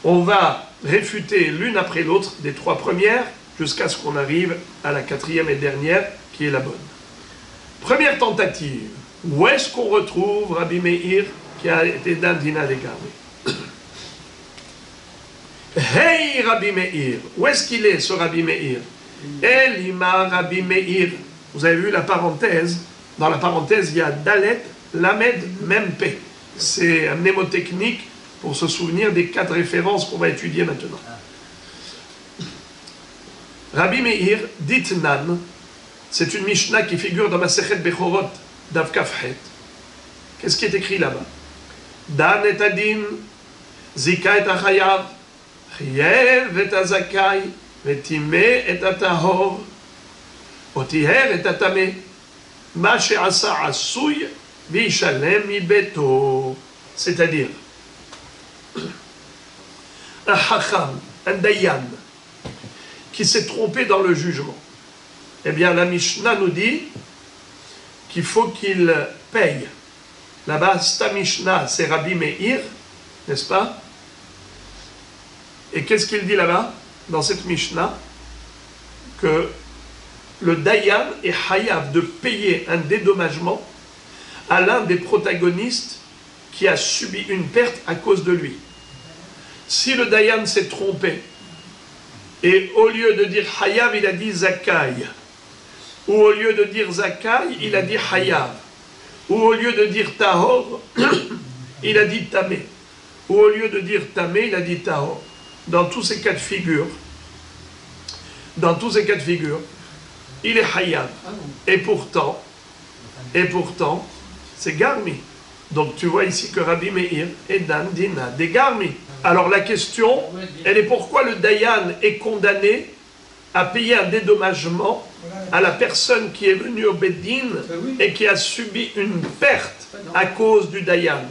On va réfuter l'une après l'autre des 3 premières, jusqu'à ce qu'on arrive à la 4e et dernière, qui est la bonne. Première tentative, où est-ce qu'on retrouve Rabbi Meir, qui a été Dan Dina de Garmi? Hey Rabbi Meir, où est-ce qu'il est ce Rabbi Meir? Elima Rabbi Meir. Vous avez vu la parenthèse? Dans la parenthèse, il y a Dalet, Lamed, Mempe. C'est un mnémotechnique pour se souvenir des 4 références qu'on va étudier maintenant. Rabbi Meir, Ditnan, c'est une Mishnah qui figure dans Masechet Bechorot, Dav Kafhet. Qu'est-ce qui est écrit là-bas? Dan et Adin, Zika et Achayav, Chiev et Azakai, Vetime et Atahor, Otiher et Atame, Ma she'asa asouy, Vishalem ibeto. C'est-à-dire, un Hacham, un Dayan, qui s'est trompé dans le jugement. Eh bien, la Mishnah nous dit qu'il faut qu'il paye. Là-bas, sta Mishnah, c'est Rabbi Meir, n'est-ce pas? Et qu'est-ce qu'il dit là-bas, dans cette Mishnah? Que le Dayan est hayav de payer un dédommagement à l'un des protagonistes qui a subi une perte à cause de lui. Si le Dayan s'est trompé, et au lieu de dire Hayav, il a dit Zakai, ou au lieu de dire Zakai, il a dit Hayav, ou au lieu de dire Tahor, il a dit Tamé, ou au lieu de dire Tamé, il a dit Tahor. Dans tous ces cas de figure, il est Hayav. Et pourtant, c'est Garmi. Donc tu vois ici que Rabbi Meir est Dan Dina des Garmi. Alors la question, elle est pourquoi le Dayan est condamné à payer un dédommagement à la personne qui est venue au Beddin et qui a subi une perte à cause du Dayan.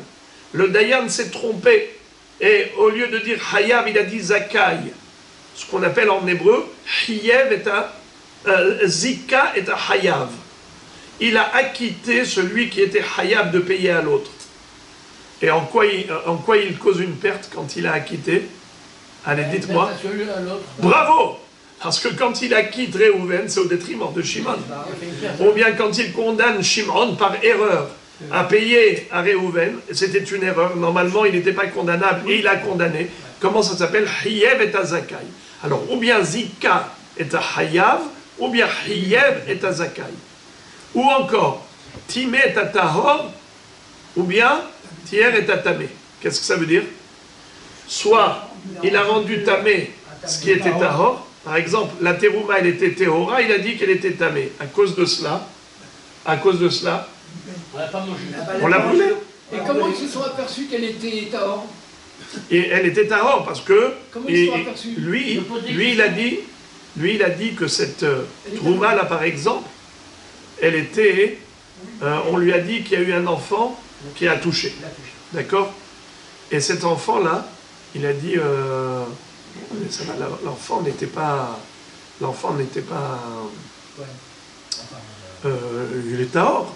Le Dayan s'est trompé et au lieu de dire Hayav, il a dit Zakai. Ce qu'on appelle en hébreu Hiyev est un Zika est un Hayav. Il a acquitté celui qui était Hayav de payer à l'autre. Et en quoi il cause une perte quand il a acquitté? Allez, dites-moi. Bravo! Parce que quand il acquitte Réhouven, c'est au détriment de Shimon. Ou bien quand il condamne Shimon par erreur à payer à Réhouven, c'était une erreur. Normalement, il n'était pas condamnable et il a condamné. Comment ça s'appelle? Hiyev et Zakai. Alors, ou bien Zika est à Hayav, ou bien Hiyev est à Zakai. Ou encore, Timé est à Tahor, ou bien Tier est à Tamé. Qu'est-ce que ça veut dire? Soit il a rendu Tamé ce qui était Tahor, par exemple, la Terouma, elle était Tehora, il a dit qu'elle était Tamé. À cause de cela, on l'a brûlée. Et comment ils se sont aperçus qu'elle était Tahor? Et elle était Tahor parce que Comment ils se sont aperçus? lui, il a dit que cette Trouma là, par exemple, elle était, on lui a dit qu'il y a eu un enfant qui a touché, d'accord? Et cet enfant-là, il a dit, l'enfant n'était pas, il est Tahor.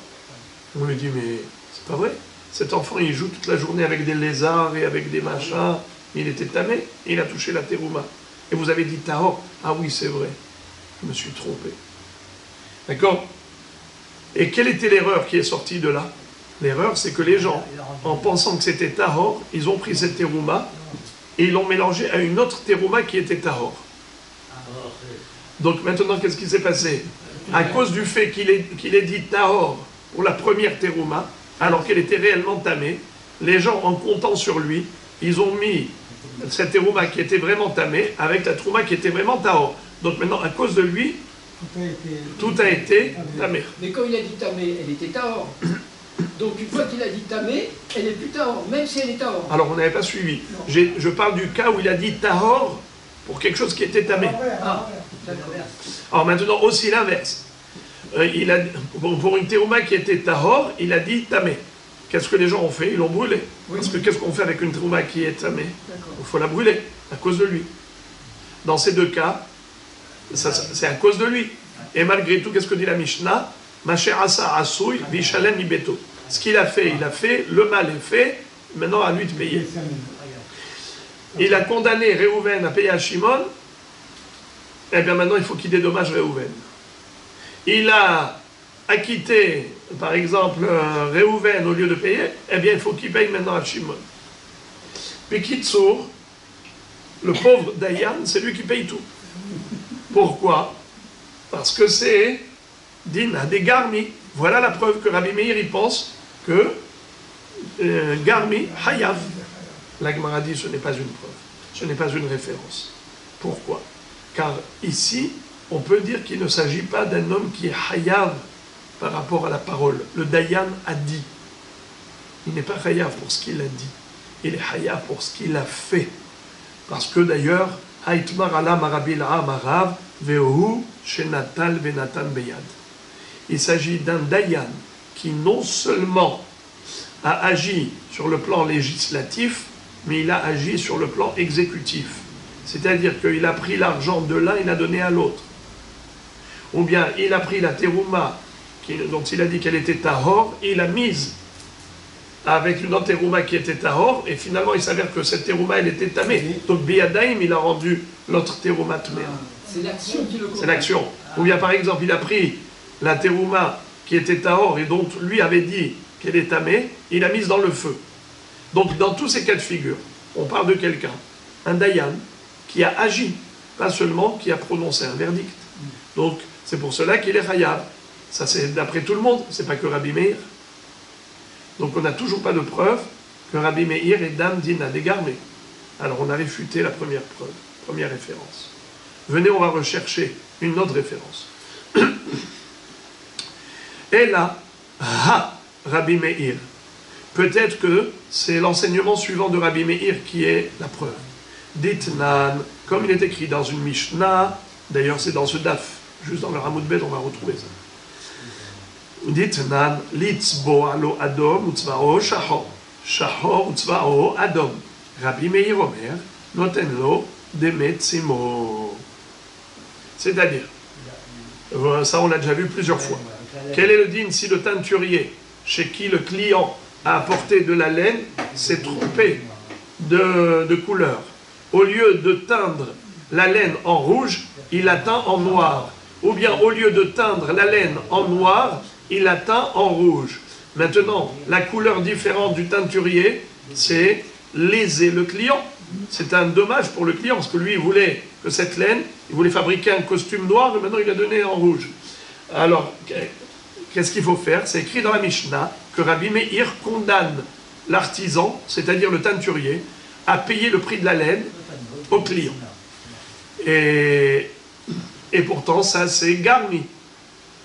On lui dit, mais c'est pas vrai. Cet enfant, il joue toute la journée avec des lézards et avec des machins. Il était tamé, il a touché la terouma. Et vous avez dit Tahor. Ah oui, c'est vrai. Je me suis trompé. D'accord? Et quelle était l'erreur qui est sortie de là? L'erreur, c'est que les gens, en pensant que c'était Tahor, ils ont pris cette terouma et ils l'ont mélangée à une autre terouma qui était Tahor. Donc maintenant, qu'est-ce qui s'est passé? À cause du fait qu'il ait dit Tahor pour la première terouma, alors qu'elle était réellement tamée, les gens, en comptant sur lui, ils ont mis cette terouma qui était vraiment tamée avec la trouma qui était vraiment tahor. Donc maintenant, à cause de lui, tout a été tamé. Mais quand il a dit tamé, elle était tahor. Donc une fois qu'il a dit tamé, elle n'est plus tahor, même si elle est tahor. Alors on n'avait pas suivi. Je parle du cas où il a dit tahor pour quelque chose qui était tamé. Alors maintenant, aussi l'inverse. Pour une terouma qui était tahor, il a dit tamé. Qu'est-ce que les gens ont fait? Ils l'ont brûlé. Parce que qu'est-ce qu'on fait avec une terouma qui est tamé? Il faut la brûler, à cause de lui. Dans ces deux cas, c'est à cause de lui. Et malgré tout, qu'est-ce que dit la Mishnah? Masher asa asouy vishalem ibeto. Ce qu'il a fait, le mal est fait, maintenant à lui de payer. Il a condamné Réhouven à payer à Shimon, et bien maintenant il faut qu'il dédommage Réhouven. Il a acquitté, par exemple, Réhouven au lieu de payer, eh bien il faut qu'il paye maintenant à Shimon. Puis Kitsour, le pauvre Dayan, c'est lui qui paye tout. Pourquoi? Parce que c'est Dina des Garmi. Voilà la preuve que Rabbi Meir il pense que Garmi, Hayav. La Gemara dit ce n'est pas une preuve, ce n'est pas une référence. Pourquoi? Car ici, on peut dire qu'il ne s'agit pas d'un homme qui est Hayav par rapport à la parole. Le Dayan a dit. Il n'est pas Hayav pour ce qu'il a dit. Il est Hayav pour ce qu'il a fait. Parce que d'ailleurs, Haïtmar alam arabil amarav vehu shenatal venatan beyad. Il s'agit d'un Dayan qui non seulement a agi sur le plan législatif, mais il a agi sur le plan exécutif. C'est-à-dire qu'il a pris l'argent de l'un et l'a donné à l'autre. Ou bien il a pris la terouma, dont il a dit qu'elle était tahor, et il l'a mise avec une autre terouma qui était tahor, et finalement il s'avère que cette terouma elle était tamée. Donc Biadaim il a rendu l'autre terouma tamée. C'est l'action qui le compte. C'est l'action. Ou bien par exemple il a pris la terouma qui était tahor et dont lui avait dit qu'elle est tamée, il l'a mise dans le feu. Donc dans tous ces cas de figure, on parle de quelqu'un, un dayan, qui a agi, pas seulement qui a prononcé un verdict. Donc c'est pour cela qu'il est chayav. Ça c'est d'après tout le monde, c'est pas que Rabbi Meir. Donc on n'a toujours pas de preuve que Rabbi Meir est dam dina dégarmé. Alors on a réfuté la première preuve, première référence. Venez, on va rechercher une autre référence. Et là, Rabbi Meir. Peut-être que c'est l'enseignement suivant de Rabbi Meir qui est la preuve. Ditnan, comme il est écrit dans une Mishnah, d'ailleurs c'est dans ce daf, juste dans le Hamoud Bet, on va retrouver ça. Ditnan, litzbo alo adom utzvao shahor, shahor utzvao adom. Rabbi Meir Omer, noten lo demetzimo. C'est-à-dire, ça on l'a déjà vu plusieurs fois. Quel est le din si le teinturier, chez qui le client a apporté de la laine, s'est trompé de couleur? Au lieu de teindre la laine en rouge, il la teint en noir. Ou bien au lieu de teindre la laine en noir, il la teint en rouge. Maintenant, la couleur différente du teinturier, c'est léser le client. C'est un dommage pour le client, parce que lui, il voulait que cette laine, il voulait fabriquer un costume noir, et maintenant il l'a donné en rouge. Alors, qu'est-ce qu'il faut faire? C'est écrit dans la Mishnah que Rabbi Meir condamne l'artisan, c'est-à-dire le teinturier, à payer le prix de la laine au client. Et pourtant, ça, c'est garmi.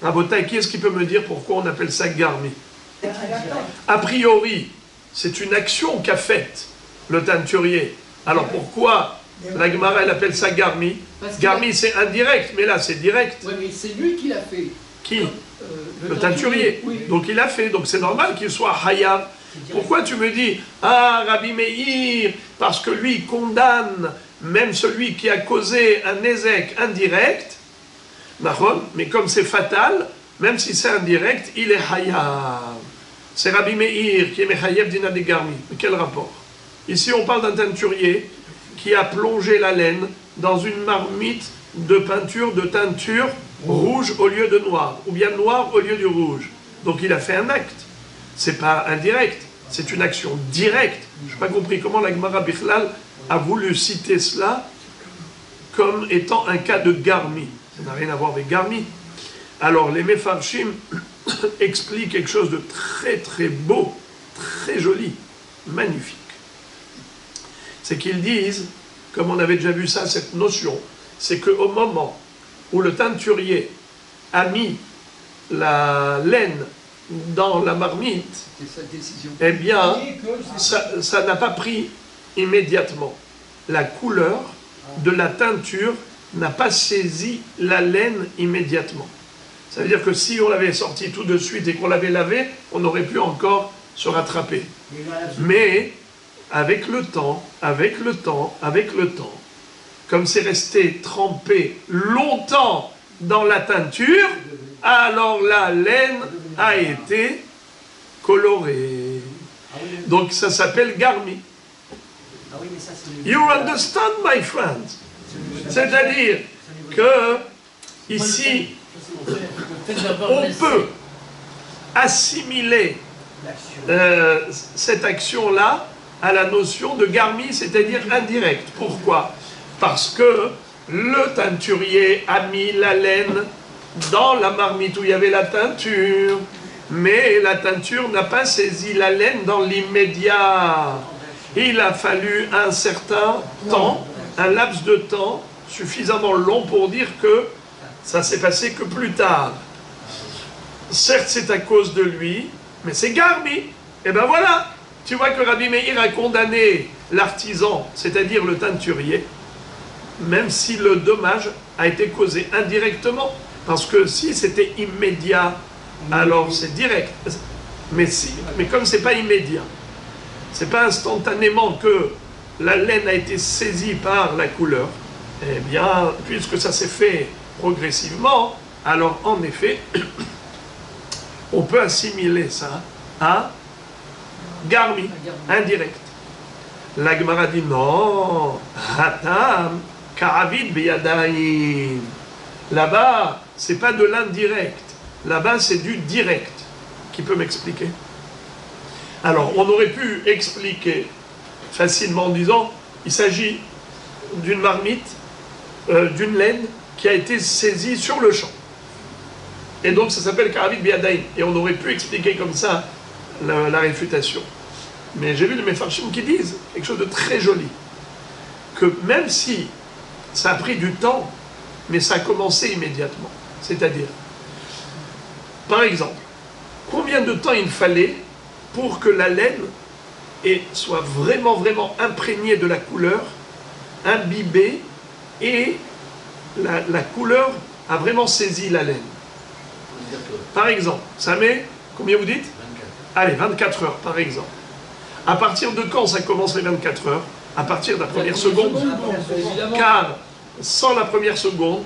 Rabotai, qui est-ce qui peut me dire pourquoi on appelle ça garmi? A priori, c'est une action qu'a faite le teinturier. Alors pourquoi la Gemara, elle appelle ça garmi? Garmi, c'est indirect, mais là, c'est direct. Oui, mais c'est lui qui l'a fait. Qui? Le teinturier. Oui. Donc il a fait, donc c'est normal qu'il soit hayav. Pourquoi tu me dis, ah, Rabbi Meir, parce que lui condamne même celui qui a causé un ézek indirect, mais comme c'est fatal, même si c'est indirect, il est hayav. C'est Rabbi Meir qui est mechayev dina de garmi. Mais quel rapport? Ici on parle d'un teinturier qui a plongé la laine dans une marmite de peinture, de teinture rouge au lieu de noir, ou bien noir au lieu du rouge. Donc il a fait un acte. C'est pas indirect, c'est une action directe. Je n'ai pas compris comment la Gemara Bichlal a voulu citer cela comme étant un cas de garmi. Ça n'a rien à voir avec garmi. Alors les Mefarshim expliquent quelque chose de très très beau, très joli, magnifique. C'est qu'ils disent, comme on avait déjà vu ça, cette notion, c'est qu'au moment où le teinturier a mis la laine dans la marmite, eh bien, ça n'a pas pris immédiatement. La couleur de la teinture n'a pas saisi la laine immédiatement. Ça veut dire que si on l'avait sorti tout de suite et qu'on l'avait lavé, on aurait pu encore se rattraper. Mais avec le temps, comme c'est resté trempé longtemps dans la teinture, alors la laine a été colorée. Donc ça s'appelle garmi. You understand, my friend? C'est-à-dire que ici, on peut assimiler cette action-là à la notion de garmi, c'est-à-dire indirect. Pourquoi? Parce que le teinturier a mis la laine dans la marmite où il y avait la teinture, mais la teinture n'a pas saisi la laine dans l'immédiat. Il a fallu un certain temps, un laps de temps suffisamment long pour dire que ça s'est passé que plus tard. Certes, c'est à cause de lui, mais c'est garmi. Et ben voilà, tu vois que Rabbi Meir a condamné l'artisan, c'est-à-dire le teinturier, même si le dommage a été causé indirectement. Parce que si c'était immédiat, alors c'est direct. Mais comme c'est pas immédiat, c'est pas instantanément que la laine a été saisie par la couleur, eh bien, puisque ça s'est fait progressivement, alors en effet, on peut assimiler ça à garmi, indirect. La Gemara dit non, hatam, karavid beyadaim. Là-bas, c'est pas de l'indirect. Là-bas, c'est du direct. Qui peut m'expliquer? Alors, on aurait pu expliquer facilement en disant, il s'agit d'une marmite, d'une laine qui a été saisie sur le champ. Et donc, ça s'appelle Karavit Biadaïn. Et on aurait pu expliquer comme ça la réfutation. Mais j'ai vu les Mefarshim qui disent quelque chose de très joli. Que même si ça a pris du temps, mais ça a commencé immédiatement. C'est-à-dire, par exemple, combien de temps il fallait pour que la laine soit vraiment, vraiment imprégnée de la couleur, imbibée, et la couleur a vraiment saisi la laine. Par exemple, ça met, combien vous dites? 24. Allez, 24 heures, par exemple. À partir de quand ça commence les 24 heures? À partir de la première seconde. Car sans la première seconde,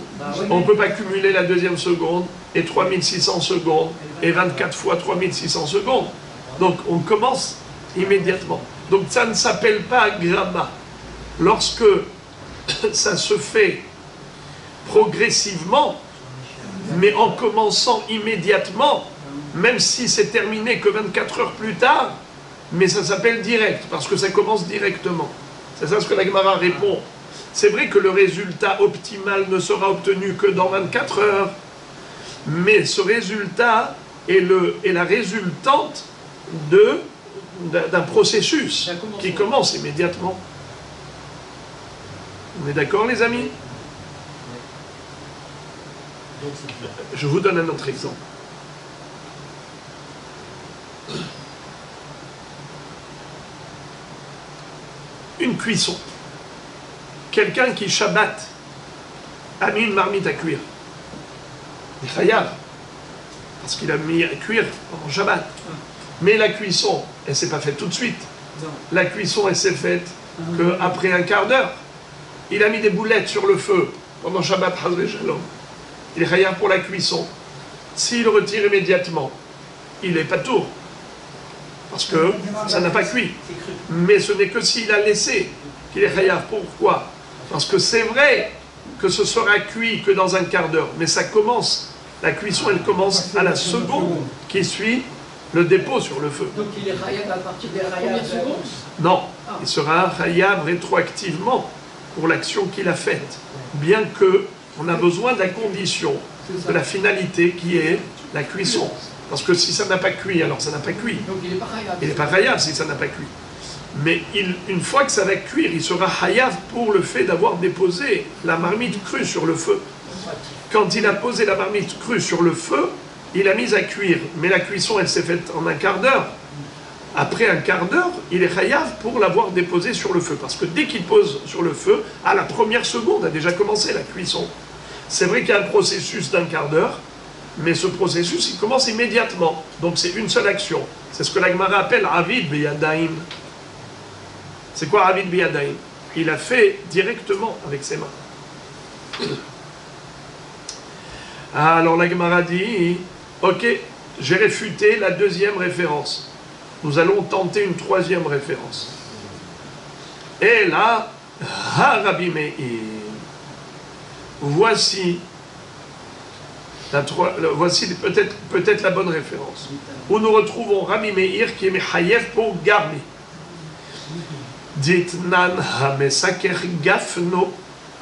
on ne peut pas cumuler la deuxième seconde, et 3600 secondes, et 24 fois 3600 secondes. Donc on commence immédiatement. Donc ça ne s'appelle pas gramma. Lorsque ça se fait progressivement, mais en commençant immédiatement, même si c'est terminé que 24 heures plus tard, mais ça s'appelle direct, parce que ça commence directement. C'est ça ce que la Gemara répond. C'est vrai que le résultat optimal ne sera obtenu que dans 24 heures, mais ce résultat est la résultante d'un processus qui commence immédiatement. On est d'accord, les amis? Je vous donne un autre exemple. Une cuisson. Quelqu'un qui Shabbat a mis une marmite à cuire. Il est chayav, parce qu'il a mis à cuire pendant Shabbat. Mais la cuisson, elle ne s'est pas faite tout de suite. La cuisson, elle s'est faite qu'après un quart d'heure. Il a mis des boulettes sur le feu pendant Shabbat, Hazre Shalom. Il est chayav pour la cuisson. S'il retire immédiatement, il est patour. Parce que ça n'a pas cuit. Mais ce n'est que s'il a laissé qu'il est chayav. Pourquoi? Parce que c'est vrai que ce sera cuit que dans un quart d'heure. Mais ça commence, la cuisson, elle commence à la seconde qui suit le dépôt sur le feu. Donc il est chayav à partir de la première seconde? Non, il sera chayav rétroactivement pour l'action qu'il a faite. Bien que on a besoin de la condition, de la finalité qui est la cuisson. Parce que si ça n'a pas cuit, alors ça n'a pas cuit. Donc il n'est pas chayav. Il n'est pas chayav si ça n'a pas cuit. Mais une fois que ça va cuire, il sera chayav pour le fait d'avoir déposé la marmite crue sur le feu. Quand il a posé la marmite crue sur le feu, il a mis à cuire. Mais la cuisson, elle s'est faite en un quart d'heure. Après un quart d'heure, il est chayav pour l'avoir déposé sur le feu. Parce que dès qu'il pose sur le feu, à la première seconde a déjà commencé la cuisson. C'est vrai qu'il y a un processus d'un quart d'heure, mais ce processus, il commence immédiatement. Donc c'est une seule action. C'est ce que la Gemara appelle Avid Biyadaim. C'est quoi Avid Biyadaim? Il a fait directement avec ses mains. Alors la Gemara dit, ok, j'ai réfuté la deuxième référence. Nous allons tenter une troisième référence. Et là, Rabbi Meir. Voici peut-être la bonne référence. Où nous retrouvons Rabbi Meir qui est Mechayev pour Garmi. Ditnan hamesaker gafno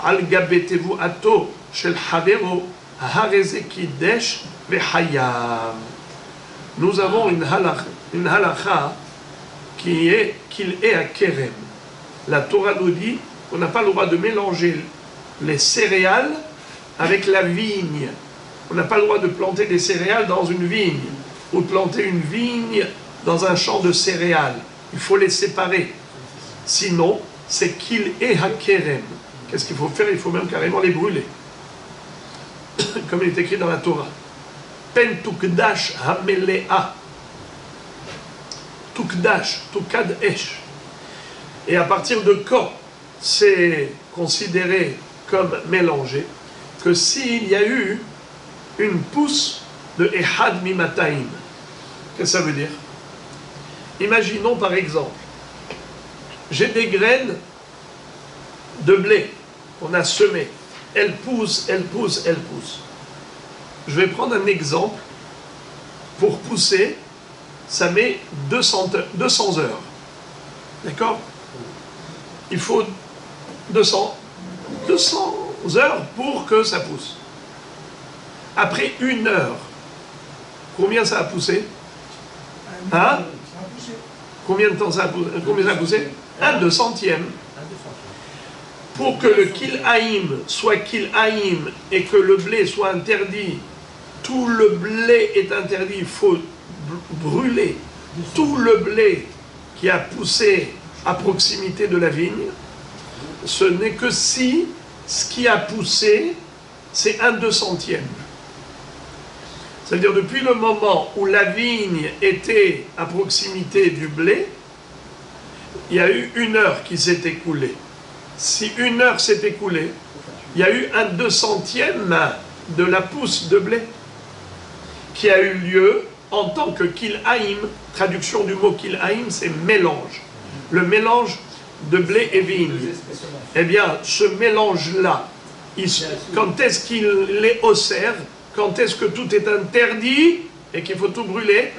al gabetevu ato shel havero hareze kidesh vehayam. Nous avons une halakha qui est qu'il est à Kerem. La Torah nous dit qu'on n'a pas le droit de mélanger les céréales avec la vigne. On n'a pas le droit de planter des céréales dans une vigne ou de planter une vigne dans un champ de céréales. Il faut les séparer. Sinon, c'est qu'il est à Kerem. Qu'est-ce qu'il faut faire? Il faut même carrément les brûler. Comme il est écrit dans la Torah. Pen tukdash hamelea. Tukdash, tukad esh. Et à partir de quand c'est considéré comme mélangé? Que s'il y a eu une pousse de Ehad Mimataim. Qu'est-ce que ça veut dire? Imaginons par exemple, j'ai des graines de blé qu'on a semées. Elles poussent, elles poussent, elles poussent. Je vais prendre un exemple pour pousser ça met 200 heures. D'accord? Il faut 200 heures pour que ça pousse. Après 1 heure, combien ça a poussé? Hein? Combien de temps ça a poussé? Combien ça a poussé? 1/200e. Pour que le kil'aïm soit kil'aïm et que le blé soit interdit, tout le blé est interdit, il faut brûler tout le blé qui a poussé à proximité de la vigne. Ce n'est que si ce qui a poussé, c'est 1/200e. C'est-à-dire depuis le moment où la vigne était à proximité du blé, il y a eu 1 heure qui s'est écoulée. Si 1 heure s'est écoulée, il y a eu 1/200e de la pousse de blé qui a eu lieu en tant que kil'aïm. Traduction du mot kil'aïm, c'est mélange. Le mélange de blé et vigne. Eh bien, ce mélange-là, quand est-ce qu'il est osser? Quand est-ce que tout est interdit et qu'il faut tout brûler?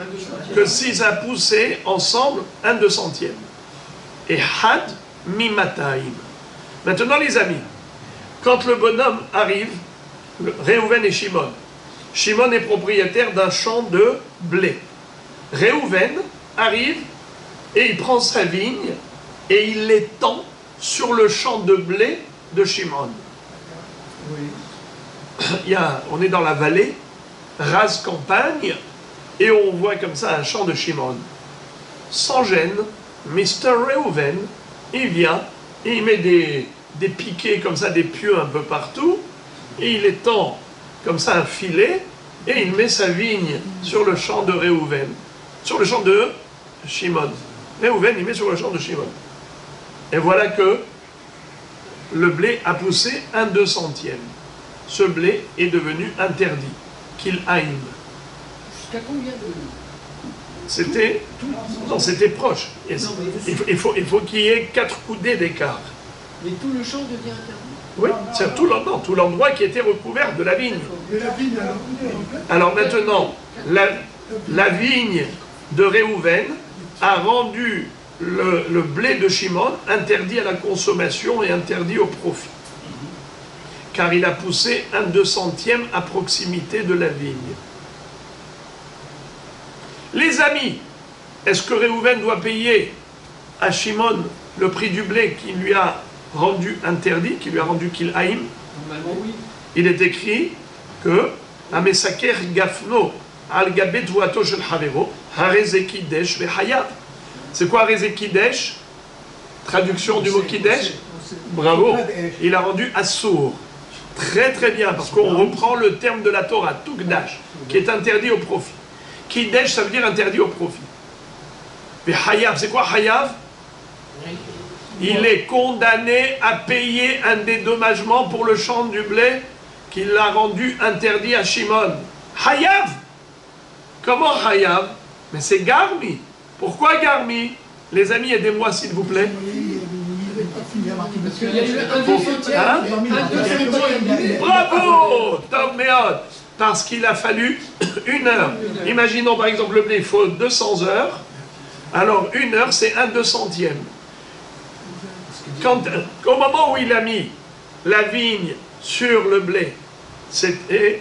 Que si ça a poussé ensemble 1/200e. Et had mimataim. Maintenant les amis, quand le bonhomme arrive, Réhouven et Shimon. Shimon est propriétaire d'un champ de blé. Réhouven arrive et il prend sa vigne et il l'étend sur le champ de blé de Shimon. On est dans la vallée, rase campagne, et on voit comme ça un champ de Shimon. Sans gêne, Mr. Réhouven, il vient, et il met des piquets comme ça, des pieux un peu partout, et il étend comme ça un filet, et il met sa vigne sur le champ de Réhouven, sur le champ de Shimon. Réhouven, il met sur le champ de Shimon. Et voilà que le blé a poussé 1/200e. Ce blé est devenu interdit. Kil'aïm. Jusqu'à combien de... C'était proche. Et il faut qu'il y ait 4 coudées d'écart. Mais tout le champ devient interdit? Oui, c'est tout l'endroit qui était recouvert de la vigne. Alors maintenant, la vigne de Réhouven a rendu le blé de Shimon interdit à la consommation et interdit au profit. Car il a poussé 1/200e à proximité de la vigne. Les amis, est-ce que Réhouven doit payer à Shimon le prix du blé qui lui a rendu interdit, qui lui a rendu kil'aïm? Normalement, oui. Il est écrit que Amesaker Gafno al Gabet Vuato Shel Havero Hareze Kidesh Vehayav. C'est quoi Hareze Kidesh? Traduction du mot Kidesh? Bravo. Il a rendu Assour. Très très bien, parce qu'on reprend le terme de la Torah, Tukdash, qui est interdit au profit. Kidesh, ça veut dire interdit au profit. Mais Hayav, c'est quoi Hayav? Il est condamné à payer un dédommagement pour le champ du blé qu'il a rendu interdit à Shimon. Hayav! Comment Hayav? Mais c'est Garmi. Pourquoi Garmi? Les amis, aidez-moi s'il vous plaît. Parce qu'il y a eu 1/200e. Bravo! Tom Meod! Parce qu'il a fallu 1 heure. Imaginons par exemple le blé, il faut 200 heures. Alors 1 heure, c'est 1/200e. Au moment où il a mis la vigne sur le blé, c'était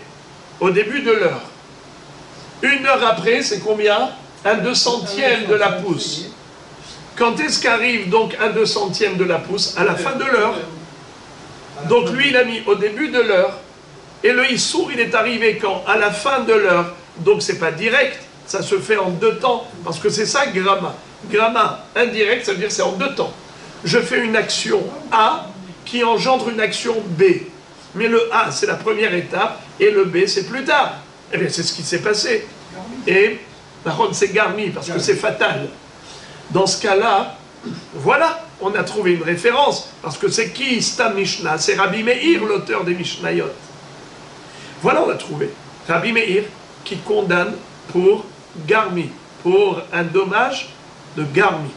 au début de l'heure. 1 heure après, c'est combien? 1/200e de la pousse. Quand est-ce qu'arrive donc 1/200e de la pousse? À la fin de l'heure. Donc lui, il a mis au début de l'heure. Et le Issour, il est arrivé quand? À la fin de l'heure. Donc c'est pas direct, ça se fait en 2 temps. Parce que c'est ça, gramma. Gramma indirect, ça veut dire c'est en 2 temps. Je fais une action A qui engendre une action B. Mais le A, c'est la première étape, et le B, c'est plus tard. Eh bien, c'est ce qui s'est passé. Et, par contre, c'est Garmi, parce que c'est fatal. Dans ce cas-là, voilà, on a trouvé une référence. Parce que c'est qui, Stam Mishnah? C'est Rabbi Meir, l'auteur des Mishnayot. Voilà, on a trouvé. Rabbi Meir, qui condamne pour Garmi, pour un dommage de Garmi.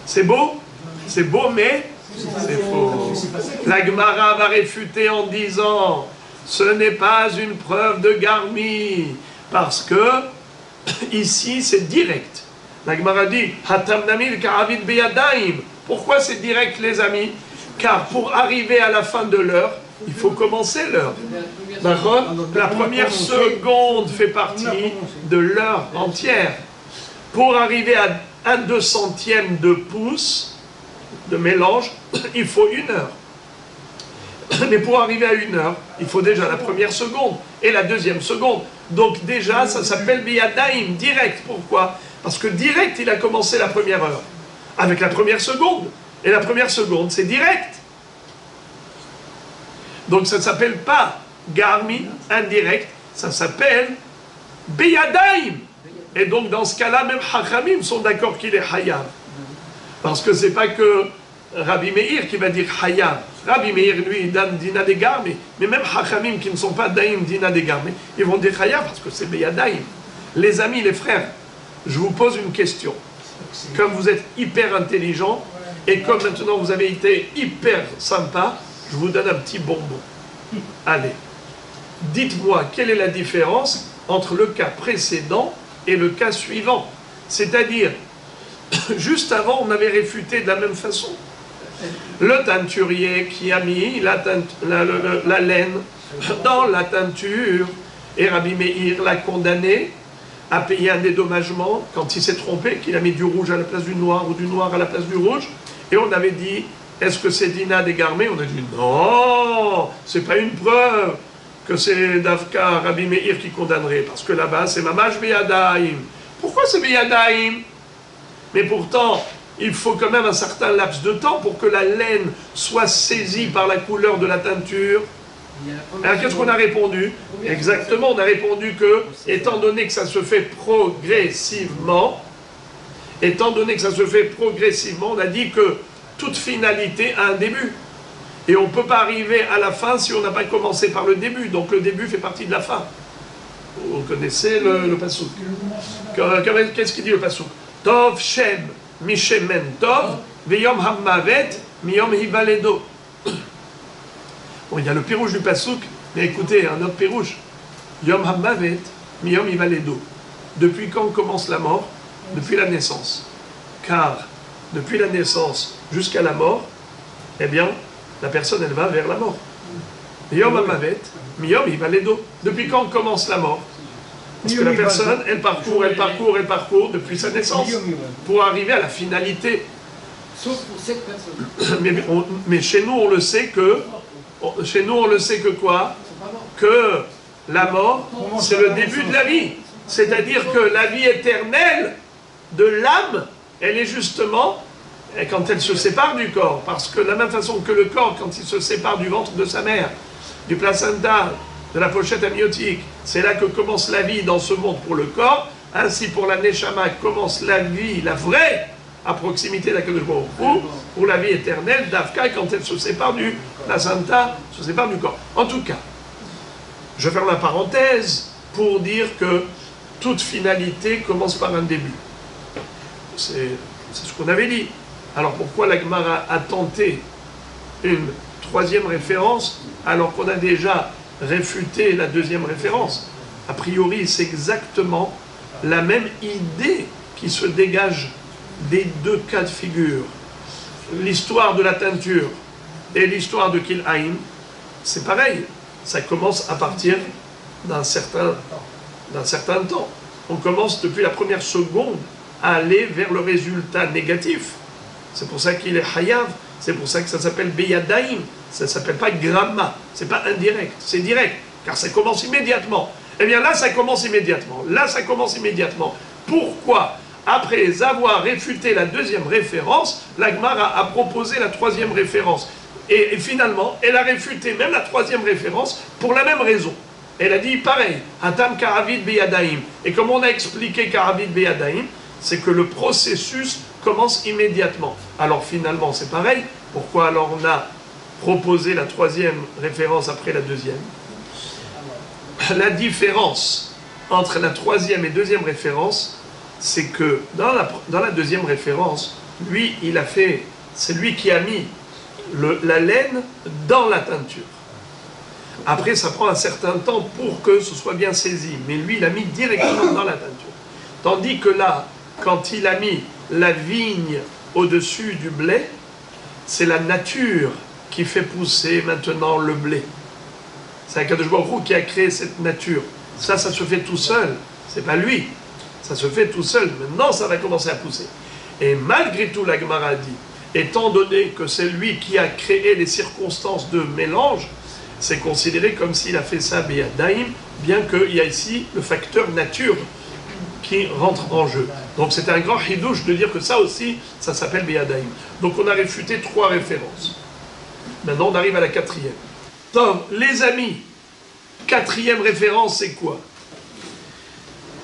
C'est beau? C'est beau, mais c'est faux. La Gemara va réfuter en disant ce n'est pas une preuve de Garmi, parce que ici c'est direct. La Gemara dit Hatam namir ka'avid beyadaim. Pourquoi c'est direct, les amis? Car pour arriver à la fin de l'heure, il faut commencer l'heure. D'accord? La première seconde fait partie de l'heure entière. Pour arriver à 1/200 de pouce de mélange, il faut 1 heure. Mais pour arriver à 1 heure, il faut déjà la première seconde et la deuxième seconde. Donc déjà, ça s'appelle biyadaim, direct. Pourquoi? Parce que direct, il a commencé la première heure. Avec la première seconde. Et la première seconde, c'est direct. Donc ça ne s'appelle pas garmi, indirect. Ça s'appelle biyadaim. Et donc dans ce cas-là, même Hachamim sont d'accord qu'il est Hayav. Parce que c'est pas que Rabbi Meir qui va dire Hayav. Rabbi Meir, lui, il donne Dina de Garmi. Mais même Hachamim qui ne sont pas Daim Dina de Garmi, ils vont dire Hayav parce que c'est Beyadaim. Les amis, les frères, je vous pose une question. Comme vous êtes hyper intelligents et comme maintenant vous avez été hyper sympa, je vous donne un petit bonbon. Allez, dites-moi quelle est la différence entre le cas précédent et le cas suivant. C'est-à-dire, juste avant, on avait réfuté de la même façon. Le teinturier qui a mis la laine dans la teinture, et Rabbi Meir l'a condamné à payer un dédommagement quand il s'est trompé, qu'il a mis du rouge à la place du noir ou du noir à la place du rouge. Et on avait dit, est-ce que c'est Dina dégarmé? On a dit, non, c'est pas une preuve que c'est Davka Rabbi Meir qui condamnerait, parce que là-bas c'est Mamash Beyadaim. Pourquoi c'est Beyadaim? Mais pourtant, il faut quand même un certain laps de temps pour que la laine soit saisie par la couleur de la teinture. Alors qu'est-ce qu'on a répondu? Exactement, on a répondu que, étant donné que ça se fait progressivement, on a dit que toute finalité a un début. Et on ne peut pas arriver à la fin si on n'a pas commencé par le début. Donc le début fait partie de la fin. Vous connaissez le passouk. Qu'est-ce qu'il dit le passouk? Tov Shem Mishemen Tov Veyom Hammavet Miyom Hivaledo. Bon, il y a le pirouche du passouk, mais écoutez, un autre pirouche. Yom Hammavet Miyom Hivaledo. Depuis quand commence la mort? Depuis la naissance. Car depuis la naissance jusqu'à la mort, eh bien, la personne, elle va vers la mort. Yom Hamavet, Miyom Hivaledo. Depuis quand commence la mort? Parce que la personne, elle parcourt depuis sa naissance pour arriver à la finalité. Sauf pour cette personne. Mais chez nous, on le sait que... quoi? Que la mort, c'est le début de la vie. C'est-à-dire que la vie éternelle de l'âme, elle est justement quand elle se sépare du corps. Parce que de la même façon que le corps, quand il se sépare du ventre de sa mère, du placenta, de la pochette amniotique, c'est là que commence la vie dans ce monde pour le corps. Ainsi pour la Neshama commence la vie, la vraie, à proximité d'Akadosh Baruch Hu, pour la vie éternelle, d'Afka, quand elle se sépare du placenta, se sépare du corps. En tout cas, je ferme la parenthèse pour dire que toute finalité commence par un début. C'est ce qu'on avait dit. Alors pourquoi la Gemara a tenté une troisième référence alors qu'on a déjà réfuté la deuxième référence? A priori, c'est exactement la même idée qui se dégage des deux cas de figure. L'histoire de la teinture et l'histoire de Kil'aim, c'est pareil. Ça commence à partir d'un certain temps. On commence depuis la première seconde à aller vers le résultat négatif. C'est pour ça qu'il est Hayav, c'est pour ça que ça s'appelle Beyadaim, ça ne s'appelle pas Gramma, c'est pas indirect, c'est direct, car ça commence immédiatement. Eh bien là, ça commence immédiatement, Pourquoi? Après avoir réfuté la deuxième référence, la Gemara a proposé la troisième référence. Et finalement, elle a réfuté même la troisième référence pour la même raison. Elle a dit pareil, Hatam Karavid Beyadaim. Et comme on a expliqué Karavid Beyadaim, c'est que le processus commence immédiatement. Alors finalement, c'est pareil. Pourquoi alors on a proposé la troisième référence après la deuxième? La différence entre la troisième et deuxième référence, c'est que dans la deuxième référence, lui, c'est lui qui a mis la laine dans la teinture. Après, ça prend un certain temps pour que ce soit bien saisi. Mais lui, il a mis directement dans la teinture. Tandis que là, quand il a mis la vigne au-dessus du blé, c'est la nature qui fait pousser maintenant le blé. C'est Akadosh Baruch Hu qui a créé cette nature. Ça se fait tout seul. C'est pas lui. Ça se fait tout seul. Maintenant, ça va commencer à pousser. Et malgré tout, la Gemara dit, étant donné que c'est lui qui a créé les circonstances de mélange, c'est considéré comme s'il a fait ça Beyadaim, bien qu'il y a ici le facteur nature qui rentre en jeu. Donc c'est un grand chidouche de dire que ça aussi, ça s'appelle Beyadaim. Donc on a réfuté 3 références. Maintenant on arrive à la 4e. Donc les amis, 4e référence c'est quoi?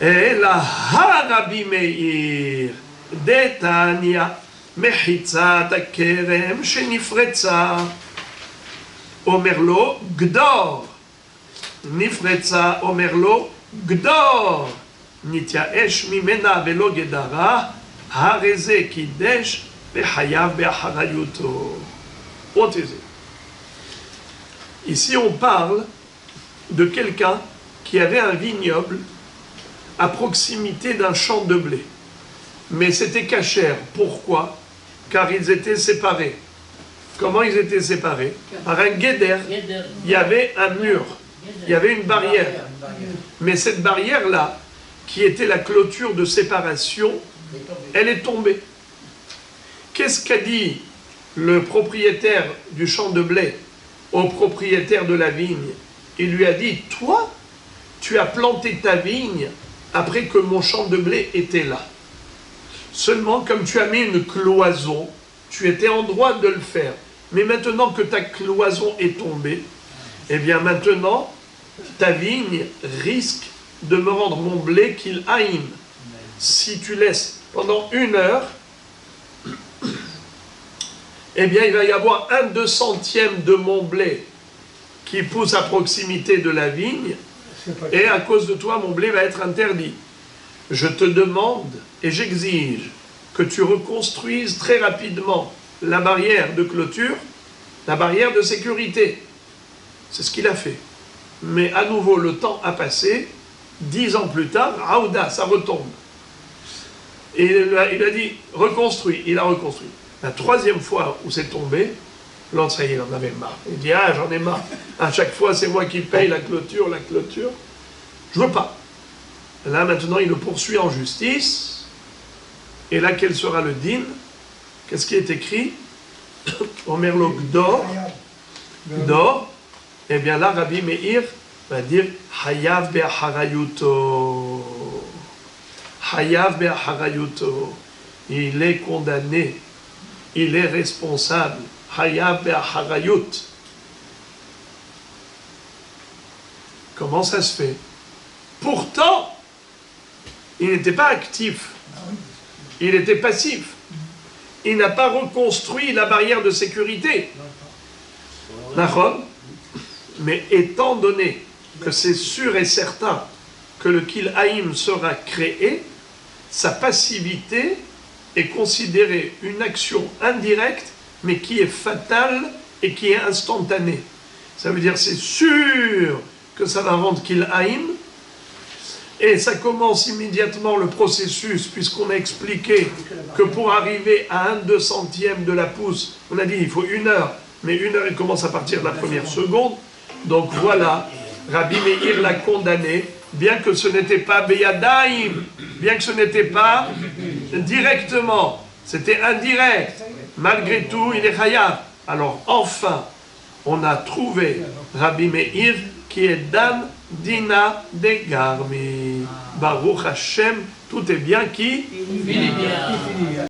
Et la Harabi Meir Detania Mechitzat Kerem Shenifretza Omerlo Gdor Nifretza Omerlo Gdor Nityaesh Mimena Velo Gedara Hareze Kidesh Behayav Beharayuto. Ici on parle de quelqu'un qui avait un vignoble à proximité d'un champ de blé. Mais c'était cachère. Pourquoi? Car ils étaient séparés. Comment ils étaient séparés? Par un guéder. Il y avait un mur. Il y avait une barrière. Mais cette barrière-là, qui était la clôture de séparation, elle est tombée. Qu'est-ce qu'a dit le propriétaire du champ de blé au propriétaire de la vigne? Il lui a dit, toi, tu as planté ta vigne après que mon champ de blé était là. Seulement, comme tu as mis une cloison, tu étais en droit de le faire. Mais maintenant que ta cloison est tombée, eh bien maintenant, ta vigne risque de me rendre mon blé qu'il haïm. Si tu laisses pendant 1 heure, eh bien il va y avoir 1/200 de mon blé qui pousse à proximité de la vigne, et à cause de toi, mon blé va être interdit. Je te demande et j'exige que tu reconstruises très rapidement la barrière de clôture, la barrière de sécurité. C'est ce qu'il a fait. Mais à nouveau, le temps a passé. 10 ans plus tard, Aouda, ça retombe. Et il a dit, reconstruis. Il a reconstruit. La 3e fois où c'est tombé, l'autre, ça y est, il en avait marre. Il dit, ah, j'en ai marre. À chaque fois, c'est moi qui paye la clôture. Je veux pas. Là, maintenant, il le poursuit en justice. Et là, quel sera le din? Qu'est-ce qui est écrit? Omerlo Gdor. Gdor. Eh bien là, Rabbi Meir va dire Hayav be'acharayuto. Hayav be'acharayuto. Il est condamné. Il est responsable. Hayav be'acharayut. Comment ça se fait? Pourtant, il n'était pas actif. Il était passif. Il n'a pas reconstruit la barrière de sécurité. D'accord? Mais étant donné que c'est sûr et certain que le Kil'aïm sera créé, sa passivité est considérée une action indirecte, mais qui est fatale et qui est instantanée. Ça veut dire c'est sûr que ça va rendre Kil'aïm, et ça commence immédiatement le processus, puisqu'on a expliqué que pour arriver à 1/200 de la pousse, on a dit il faut 1 heure, mais 1 heure elle commence à partir de la première seconde. Donc voilà, Rabbi Meir l'a condamné, bien que ce n'était pas Beyadaim, bien que ce n'était pas directement, c'était indirect. Malgré tout, il est Chayav. Alors enfin, on a trouvé Rabbi Meir qui est Dan Dina de Garmi. Baruch Hashem, tout est bien qui finit bien.